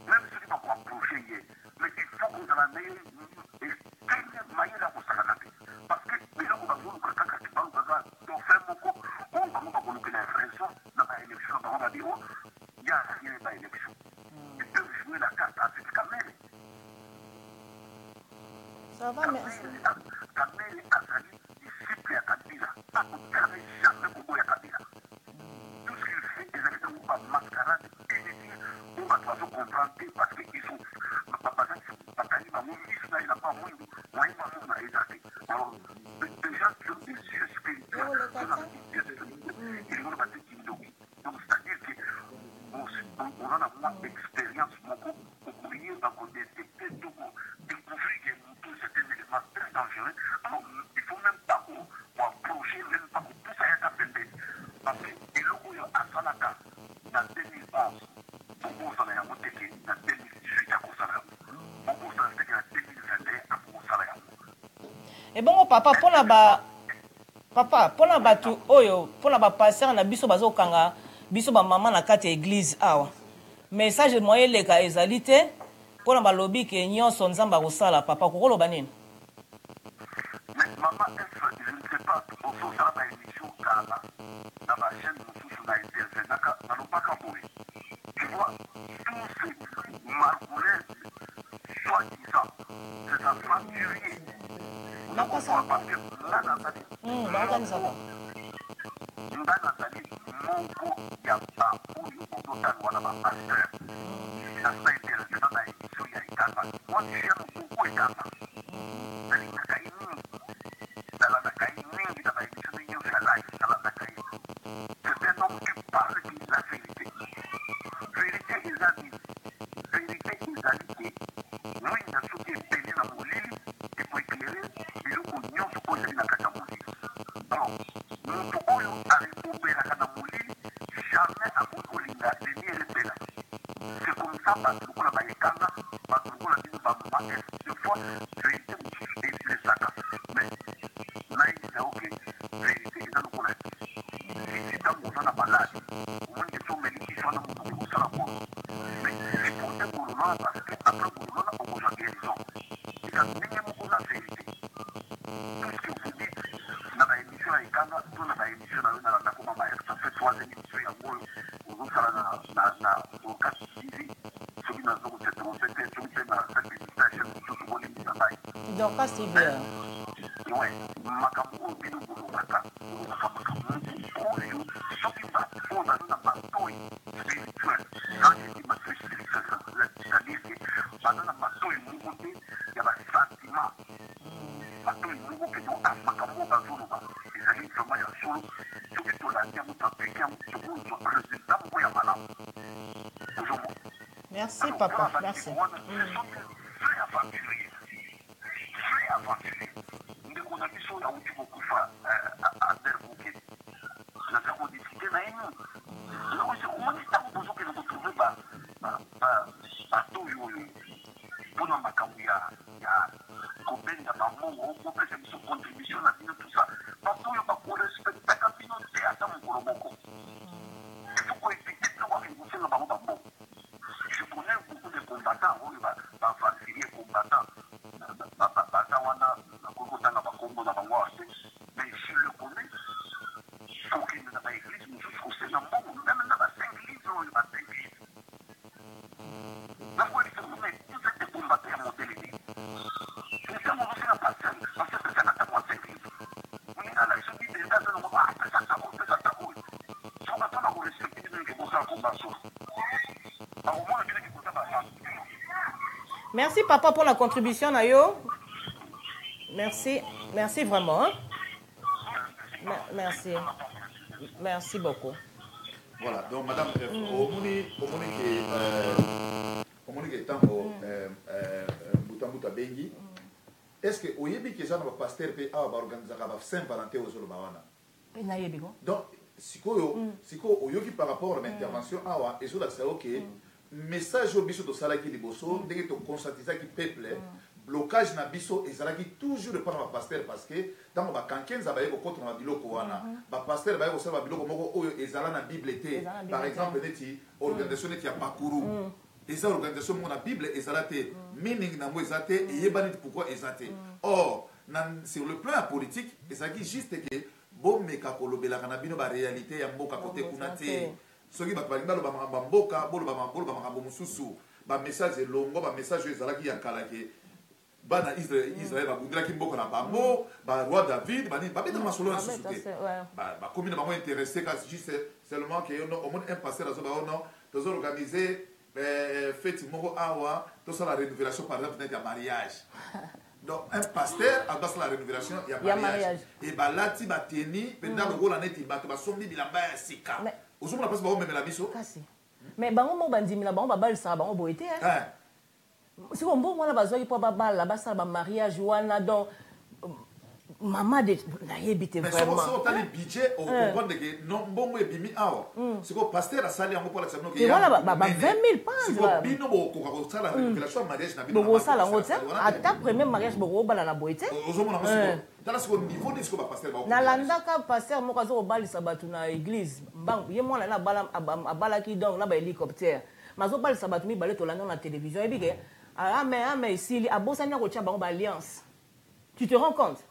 Même ceux qui vont approcher hier, mais il faut qu'on en ait une manière de s'en aller. Parce que les gens qui vont nous faire des balles, on fait beaucoup, on va nous faire l'impression dans l'élection, on va dire, il y a rien dans l'élection. Ils peuvent jouer la carte à cette caméra. Ça va, merci. Caméra a sali disciple à Kabila, pas qu'on ne jamais Congo à Kabila. Tout ce qu'il fait, ils avaient une mascarade inutile, on va pas se comprendre parce qu'ils sont. Il n'a pas alors, des gens qui ont des yeux spirituels, ils vont pas t'intimider. Donc, c'est-à-dire qu'on en a moins d'expérience, pour courir, pour détecter, pour découvrir que tout c'est un élément très dangereux. Alors, il ne faut même pas qu'on approche, même pas qu'on puisse être appelé. Parce que, et le coup, à Salaka, dans 2011, pour qu'on s'en ait monté, dans 2018, à Kosala, pour qu'on s'en ait en 2021, à Kosala. Et bon, papa, pour la batu oyo, pour la passer na biso bazo kanga, biso ba maman na kati église awa. Message moyen leka ezalité pour la balobi ke nyonso nzamba kosala papa kokolo banini. Maman, je ne sais pas, on fait ça dans l'émission Kala, dans la chaîne de la internet, dans le Bacaboué. Tu vois, tous ces margoulets, soi-disant, c'est un fracturier. Parce que là, c'est un homme qui parle de la vérité. Vérité, ils ont dit. Vérité, ils ont dit. Nous, il y a ceux qui est payé dans mon lit, et pour éclairer, ils ont connu ce qu'on a dit dans le Katamouli. Alors, nous, tout le monde a répondu à la Katamouli, jamais à mon colinga, c'est ni répété. C'est comme ça, parce que la Baïkanga, parce que la dit, deux fois, vérité, et les sacs. Mais, là, il dit, ok, vérité, ils ont le colinga. Si dans mon zone à balade, on est sur mes lits qui sont dans mon zone à bord. Mais c'est pour ce boulot-là, parce qu'après le boulot-là, on vous a guérison. Et quand même, on a vérité. Tout ce que vous dites, dans l'émission à Ikanga, dans l'émission à Nakoma, ça fait 3 émissions, à moi, on vous a dans le cas de TV, ce qui n'a pas été trompé, ce qui n'a pas été station, ce qui n'a pas été travail. donc, pas si bien. Oui, Makambo, Bino, Boulomaka, ce qui va fondre dans la bataille spirituelle, quand je dis ma spirituelle, c'est-à-dire que pendant la bataille, il y a un sentiment. La bataille, il y a un Makambo, dans le monde, il y a une formation, ce qui est la guerre, il y a un résultat, il y a un malade. Merci, papa, merci. Très aventurier. Très aventurier. On a vu ça là où tu peux faire à Derbourg. Nous avons discuté là et nous. Alors, c'est comment tu t'as besoin que nous retrouvions partout. Pour nous, il y a combien de mamans, on peut faire une contribution à tout ça. Partout, il y a pas de respect. Quand il y a un théâtre, on peut le beaucoup. Il faut qu'on évite de voir que vous faites le ballon d'abord. Je connais beaucoup de combattants, on va faciliter les combattants. Mais je le connais. Faut qu'il n'y ait pas d'église, mais je trouve que c'est un bon. Même dans la 5 livres, il n'y a pas d'église. Là, il faut que vous êtes des combattants à monter les livres. Mais ça, on va faire la passion, parce que c'est un attaque à 5 livres. On est dans la cheville des États, on va faire ça, ça roule. Si on attend à vous respecter, il y a des combattants à combattre. Alors, au moins, il y a des combattants à faire. Merci, papa, pour la contribution, Nayo. Merci, merci vraiment. Hein? Merci. Merci beaucoup. Voilà, donc madame, au Monique Tango, Boutambuta Bengi, est-ce que au Yébi qui est un pasteur qui a organisé la Saint-Valentin au Zolobawana? donc sikoyo oyoki par rapport à l'intervention awa et sur la ok message au biso de salaki liboso ndenge to conscientiser peuple blocage na biso ezalaki toujours de par ma pasteur parce que dans ba kankenza ba yeko contre na biloko wana ba pasteur ba yeko sala biloko moko oyo ezala na bible te par exemple neti organisation neti ya pakuru eza organisation mo na bible ezala te meaning na mo ezate et yebani pourquoi ezate or sur le plan politique ezalaki juste que bon meka kolobelaka na bino ba réalité ya mboka kote kuna te soki bato balingi baloba makambo ya mboka boloba makambo mosusu ba message elongo ba message ezalaki ya kala ke bana Israël babundelaki mboka na bango ba roi David bani babeta masolo na susu te ba komi na bango intéressé kasi juste seulement que au monde un pasteur azo ba non tozo organiser fête moko awa to ça la rénovation par exemple de mariage donc un pasteur a basé la rénovation il y a mariage et ba lati ba teni pendant le rôle en eti ba to ba sombi bilamba ya sika ozo mona passe ba même la biso kasi mais bango mo bandimi na bango ba balisa bango boité hein si on bon wana bazoi po babala basala ba mariage wana donc maman de na yebite vraiment mais so tali budget au comprendre que non bongo ebimi awa c'est que pasteur a sali yango pour la semaine que et voilà ba 20 000 pounds c'est que bino bo ko sala révélation mariage na bino bo sala ngote ata premier mariage bo bala na boité ozomona ngo tala ce niveau de ce que ba pasteur ba na landaka pasteur moko azo balisa batu na église mbang ye mwana na bala abala ki donc na ba hélicoptère mazo balisa batu mi balé to landa na télévision et bike mais ici abosani ko tia bango ba alliance tu te rends compte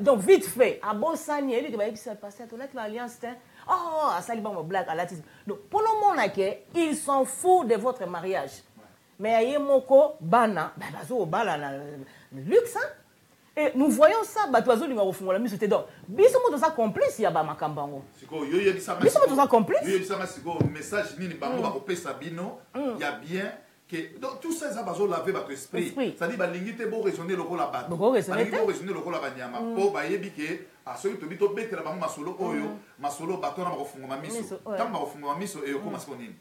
donc vite fait abosani et bike ba yebisa pasteur to la alliance oh asali bango black à la tise donc pour le moment que ils s'en foutent de votre mariage mais aye moko bana ba bazo bala na luxe hein. Et nous voyons ça, bah toi zolinga ofungola miso te donc biso moto sa complice ya ba makambango siko yo yebisa biso moto sa complice yo yebisa siko message nini bango ba kopesa bino ya bien que donc tout ça ça bazo laver votre esprit ça dit ba lingite bo raisonner lokola ba bo raisonner lokola ba nyama po ba yebi ke a soki to bito betela bango masolo oyo masolo bato na ba kofungola miso tant ba kofungola miso e ko masiko nini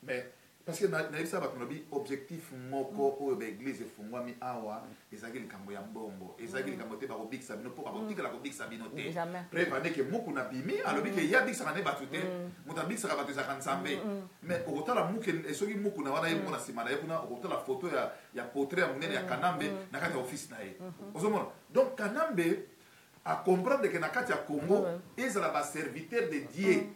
mais parce que na ça ba tonobi objectif moko oyo ba église efungwami awa ezaki likambo ya mbongo ezaki likambo te ba kobikisa bino po ba kotikala kobikisa bino te prévane ke muku na bimi alobi ke ya bikisa ne batu te muta bikisa batu za kansambe mais okotala muke esoki muku na wana yemo na simana yekuna okotala photo ya portrait ya munene ya Kanambe na kati ya office na ye ozomona donc Kanambe a comprendre que na kati ya Congo ezala ba serviteur de Dieu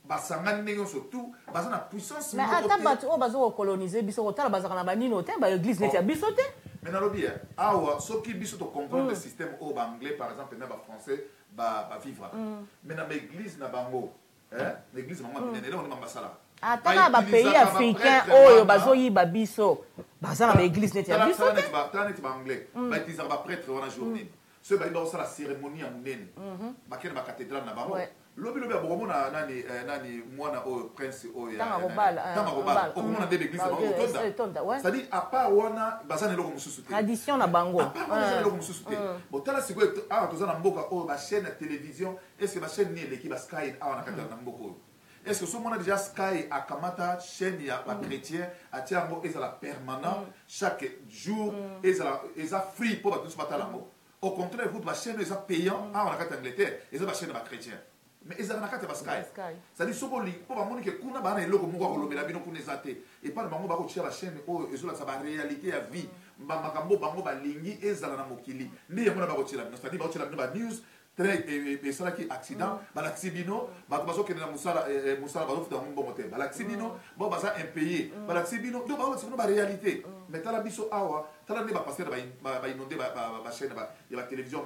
basangani ndenge surtout baza na puissance mais ata bato o bazo coloniser biso kotala bazaka na banino te ba église neti ya biso te mais nalobi awa soki biso to comprendre le système o ba anglais par exemple na ba français ba vivre mais na ba église na bango l'église bango binene leo na basala ata ba pays africain oyo bazo yiba biso baza na ba église neti ya biso te tala neti ba anglais ba utiliser ba prêtre wana journée ceux ba ba la cérémonie ya munene ba kene ba cathédrale na bango lobi abokomona nani mwana oyo prince oyo tanga okomona nde l'église bango tonda c'est-à-dire à part wana baza na eloko mosusu te tradition na bango à part wana eloko mosusu te bon tala sikoyo awa toza na mboka oyo bachaîne ya télévision est-ce que bachaîne ni eleki basky awa na kati na mboka oyo est-ce que somona déjà sky akamata chaîne ya bachrétien atia yango ezala permanent chaque jour eza free mpo bato nyonso batala yango au contraire kutu bachaîne eza payant awa na kati ya Angleterre eza bachaîne ya bachrétien mais ezala na kati ya basky c'est-à-dire sokoli mpo bamoni ke kuna bana eloko moko akolobela bino kuna eza te epana bango bakotia bachaîne oyo ezolakisa baréalité ya vie makambo bango balingi ezala na mokili nde yango na bakotiela bino c'est-à-dire bakotiela bino banews esalaki accident balakisi bino bato bazokende na mosala bazofuta yango mbongo te balakisi bino bo baza impayé balakisi bino donc bakolakisa bino baréalité mais tala biso awa tala nde bapasteur bainonde bachaîne ya batélévision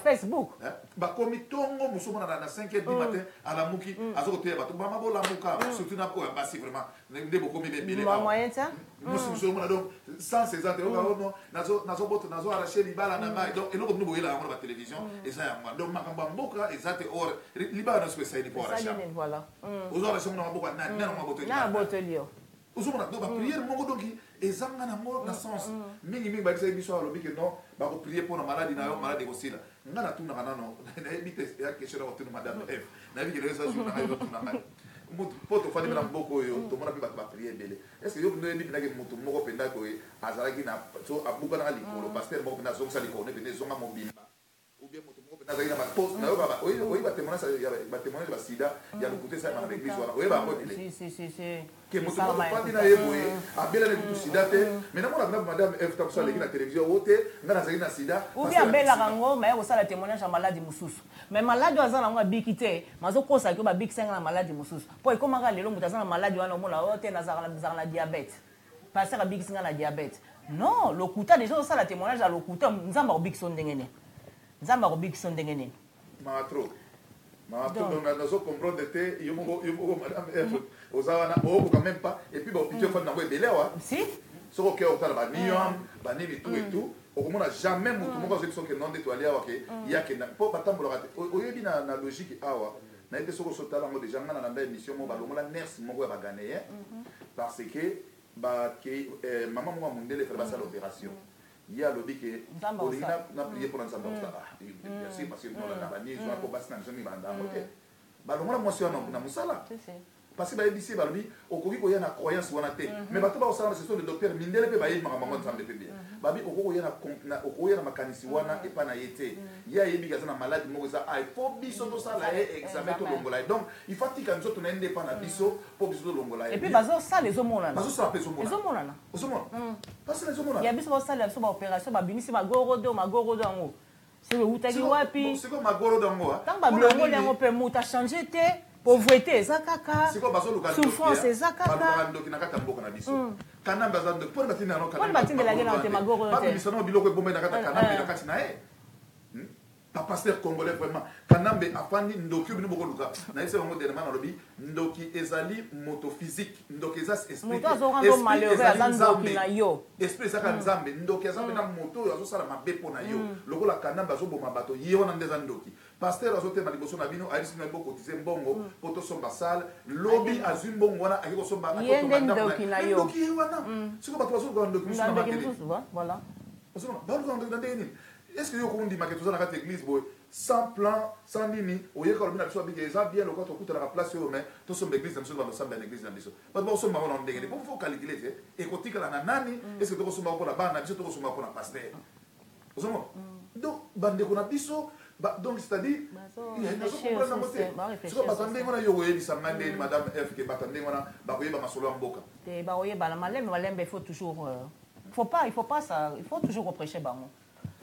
Facebook bakomi ntongo mosu omona na 5h du matin alamuki azokoteya bato bama bolamuka surtout na oyo basi vraiment nde bokomi ebele mosu omona donc sans eza te oyo nazo arrache libala na ngai donc eloko bino boyela yango na batélévision eza yango donc makambo ya mboka eza te or libala na soki esaini po arrache ozo arrache mona maboko na botoli ozomona donc bapriere moko donc ezanga nango na sens mingi bakisaki biso alobi ke non bakopriere mpona maladi na yo maladi ekosila nga natunaka nano nayebi te ya question na kotuna madame f nayebi ke eza jour nanga ezotuna ngai mpo tofandi na mboka oyo tomona mpe bato bapriere ebele est ce que yo noyebi mpendaki motu moko mpenza koye azalaki na so abukanaka likolo paster moko mpenza azongisa likolo ne pende ezonga mobimba ou bien motu moko nazali na baposte na yo oyi batémoignage basida ya lokuta esali na l'église wana oyeba yango tele ke moto moko fandi na ye boye abelani kutu sida te mais namonaka na madame f takoso aleki na télévision o te nga nazali na sida ou bien abelaka yango maye kosala témoignage ya maladi mosusu mais maladi oyo aza nango abiki te mazokosaki oyo babikisanga na maladi mosusu mpo ekomaka lelo moto aza na maladi wana omona o te nazalaka na diabète paster abikisinga na diabète non lokuta déjà osala témoignage ya lokuta nzambe akobikiso ndenge nini nzambe akobikiso ndenge nini maatro donc nazo comprendre te yo moko madame f oza wana okoka même pas et puis baopitio fandi nango ebele awa si soko oke okotala baniam banini tout et tout okomona jamais motu moko azoyebi soki non nde toali awa ke yakenda mpo batambolaka te oyebi na logique awa nayebi te soki osotala yango déjà nga na landa émission moko balongola nurse moko ya baghanéen parce que maman moko ya mondele efale basala opération ye alobi ke olingi na prie mpona nzambe akosala bien sûr parce que nolanda banise wana mpo basi na biso mibanda yango te balongola mwasi wana na mosala parce que bayebisi ye balobi okoki koya na croyance wana te mais bato bakosala na session de docteur mindele mpe bayebi makambo yango nzambe mpe bien babi okoya na makanisi wana epa na ye te ye ayebi aza na maladi moko eza ifo biso tosala ye examen tolongola ye donc il faut tika biso tona ye nde epa na biso mpo biso tolongola ye et puis bazosala ezomonana bazosala mpe ezomonana parce que ezomonana ya biso basala biso baopération babimisi magorodo yango soki eutaki wapi siko magorodo yango ntango babilongoli yango mpe moto achange te pauvreté eza kaka souffrance eza kaka ndoki na kati ya mboka na biso kanambe aza ndoki mponi batindelaki na te magoro te babimisa biloko ebombai na kati ya kanambe na kati na ye pasteur congolais vraiment kanambe afandi ndoki bino bokoluka nayebisa bango dernièrement nalobi ndoki ezali moto physique ndoki eza esprit ezaka nzambe ndoki aza mpena moto oyo azosala mabe mpo na yo lokola kanambe azoboma bato ye wana nde eza ndoki pasteur azotema liboso na bino ayebisi bino bokotize mbongo mpo tosomba sale lobi azwi mbongo wana ake kosomba ndoki ye wana siko bato bazoluka ndoki mosusu na matele baluka ndoki na ndenge nini est-ce que yo kondimaka toza na kati ya église boye sans plan sans nini oyeka olobi na biso abiki eza bien lokola tokutanaka place oyo mais tosomba église na biso bandosamba na église na biso bato bakosomba ngo na ndenge nini po fo calcule te ekotikala na nani est-ce que tokosomba mpona bana na biso tokosomba mpona paster ozomona donc bandeko na biso donc c'est-à-dire nazokomprendre nango te siko bato ndenge wana yo koyebisa ngai ndeni madame f ke bato ndenge wana bakoyeba masolo ya mboka te bakoyebana malembe il faut toujours il faut toujours reprêcher bango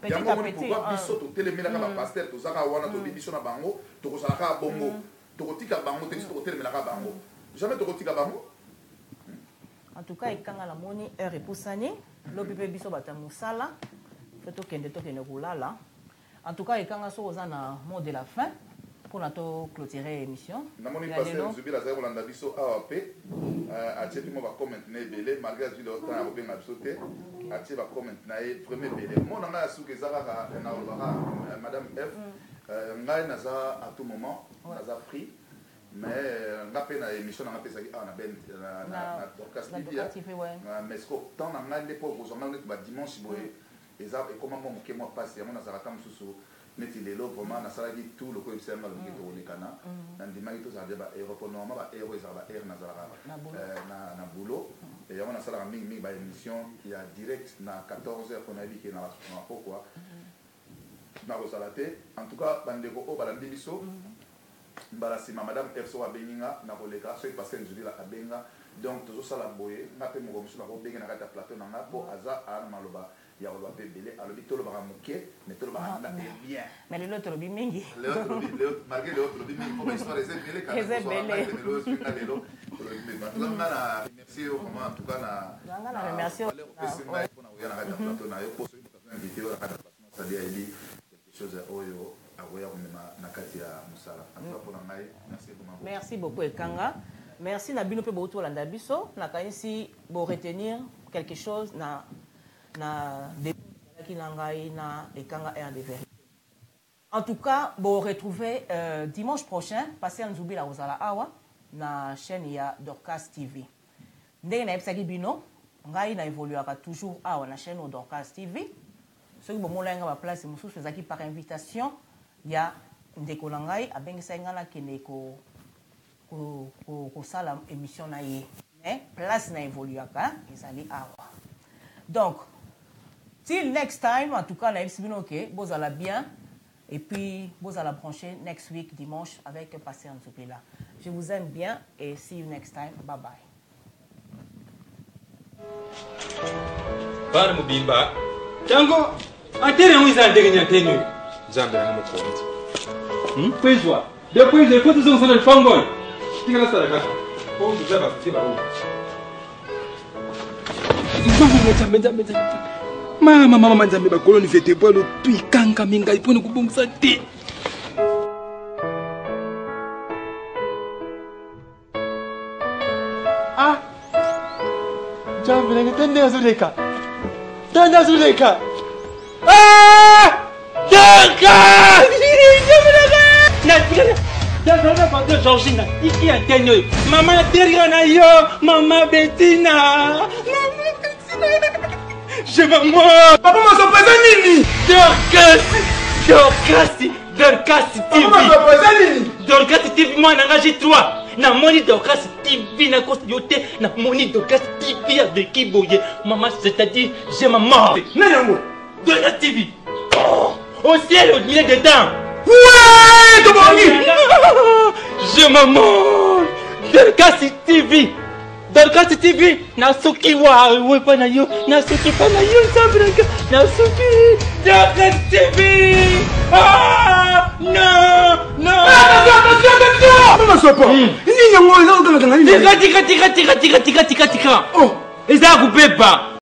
yango moni pourquoi biso totelemelaka bapaster tozaka wana tobi biso na bango tokozalaka bongo tokotika bango te biso tokotelemelaka bango jamais tokotika bango en tout cas ekanga na moni heure epusani lobi mpe biso bato ya mosala mpe tokende kolala en tout cas ekanga soki oza na mot de la fin mpona toclôturer émission namoni paster zubila azali kolanda biso awa mpe atie mpe mo bacomment na ebele malgré azwi leo temps ya kobenga biso te atie bacomment na ye vraiment ebele mona ngai ya suki eza kaka nalobaka madame f ngai naza à tout moment naza pris mais nga mpe na émission nanga mpe ezalaki awa na dorcas tv mais siko temps na ngai nde mpo kozwa ngai neti badimanche boye eza ekoma mwa moke mwa mpasi yango nazalaka ta mosusu neti lelo vraiment nasalaki tout loko ebisa yanga loki tokolekana nandimaki tozala de baero mpo normalement baero ezala baere nazalaka na boulot yango nasalaka mingimingi baémission ya direct na 14h mpo nayebi ke na pokwa nakozala te en tout cas bandeko oyo balandi biso mbala nsima madame f soko abengi nga nakoleka soki paster nzulila abenga donc tozosala boye nga mpe moko mosusu nakobenge na kati ya plateau na nga mpo aza ana maloba ya koloba mpe ebele alobi tolobaka moke mais tolobaka na bien mais lelo tolobi mingi malgré lelo tolobi mingi mpo bahistoire eza ebele kanelelo tolobinga na remercie yo vraiment en tout cas opesi ngai mpona koya na kati ya plateau na yo mpo soki moto invité oyo na kati ya placement c'est-à-dire ayebi quelque chose oyo akoya komema na kati ya mosala en tout cas mpona ngai merci beaucoup ekanga merci na bino mpe bouti olanda biso nakanisi boretenir quelque chose na qui na ekanga RDV. En tout cas, vous retrouvez dimanche prochain, passez en Zoubi la Rosala Awa, na chaîne ya Dorcas TV. Ndenge na epsaki bino, ngai na évoluera toujours Awa na chaîne Dorcas TV. Ceux qui bon molenga ba place mususu fezaki par invitation, ya ndeko na ngai abengisa ngana kene ko sala émission na ye. Mais place na évoluaka, ezali Awa. Donc till next time, en tout cas, na ebsibino ok, bozala bien. Et puis, vous allez brancher next week, dimanche, avec Pasteur Nzopela. Je vous aime bien et see you next time. Bye bye. Bana mubimba. Chango, atere mwiza ndege nyantenu. Zambe na mukonzi. Kwezwa. Depois de quantos anos você faz um fica nessa da casa. Ou do Zé Bafia Baú. Mama nzambe bakoloni vete bwalo tuikanga minga ipone kubongisa te. Ah. Jambe nanga tende zuleka. Tende zuleka. Ah! Daka! Georgina, iki atenyo. Mama Terina yo, Mama Bettina. Je vais mourir. Papa m'a surprisé Nini. Dorcas TV. Papa m'a surprisé Nini. Dorcas TV moi n'engage 3. Na moni Dorcas TV na cause yote na moni Dorcas TV avec qui boye. Maman c'est-à-dire j'ai ma mort. Nanyango. Dorcas TV. Au ciel au milieu dedans. Ouais, Tobangi. Je me mort. Dorcas TV. Dorcas TV. Nasuki wa wepa na yo. Nasuki pa na yo sambranga. Nasuki. Dorcas TV. Ah non. Attention. Maman soit pas. Ni yango eza okanga nini. Tika. Oh. Eza kupeba.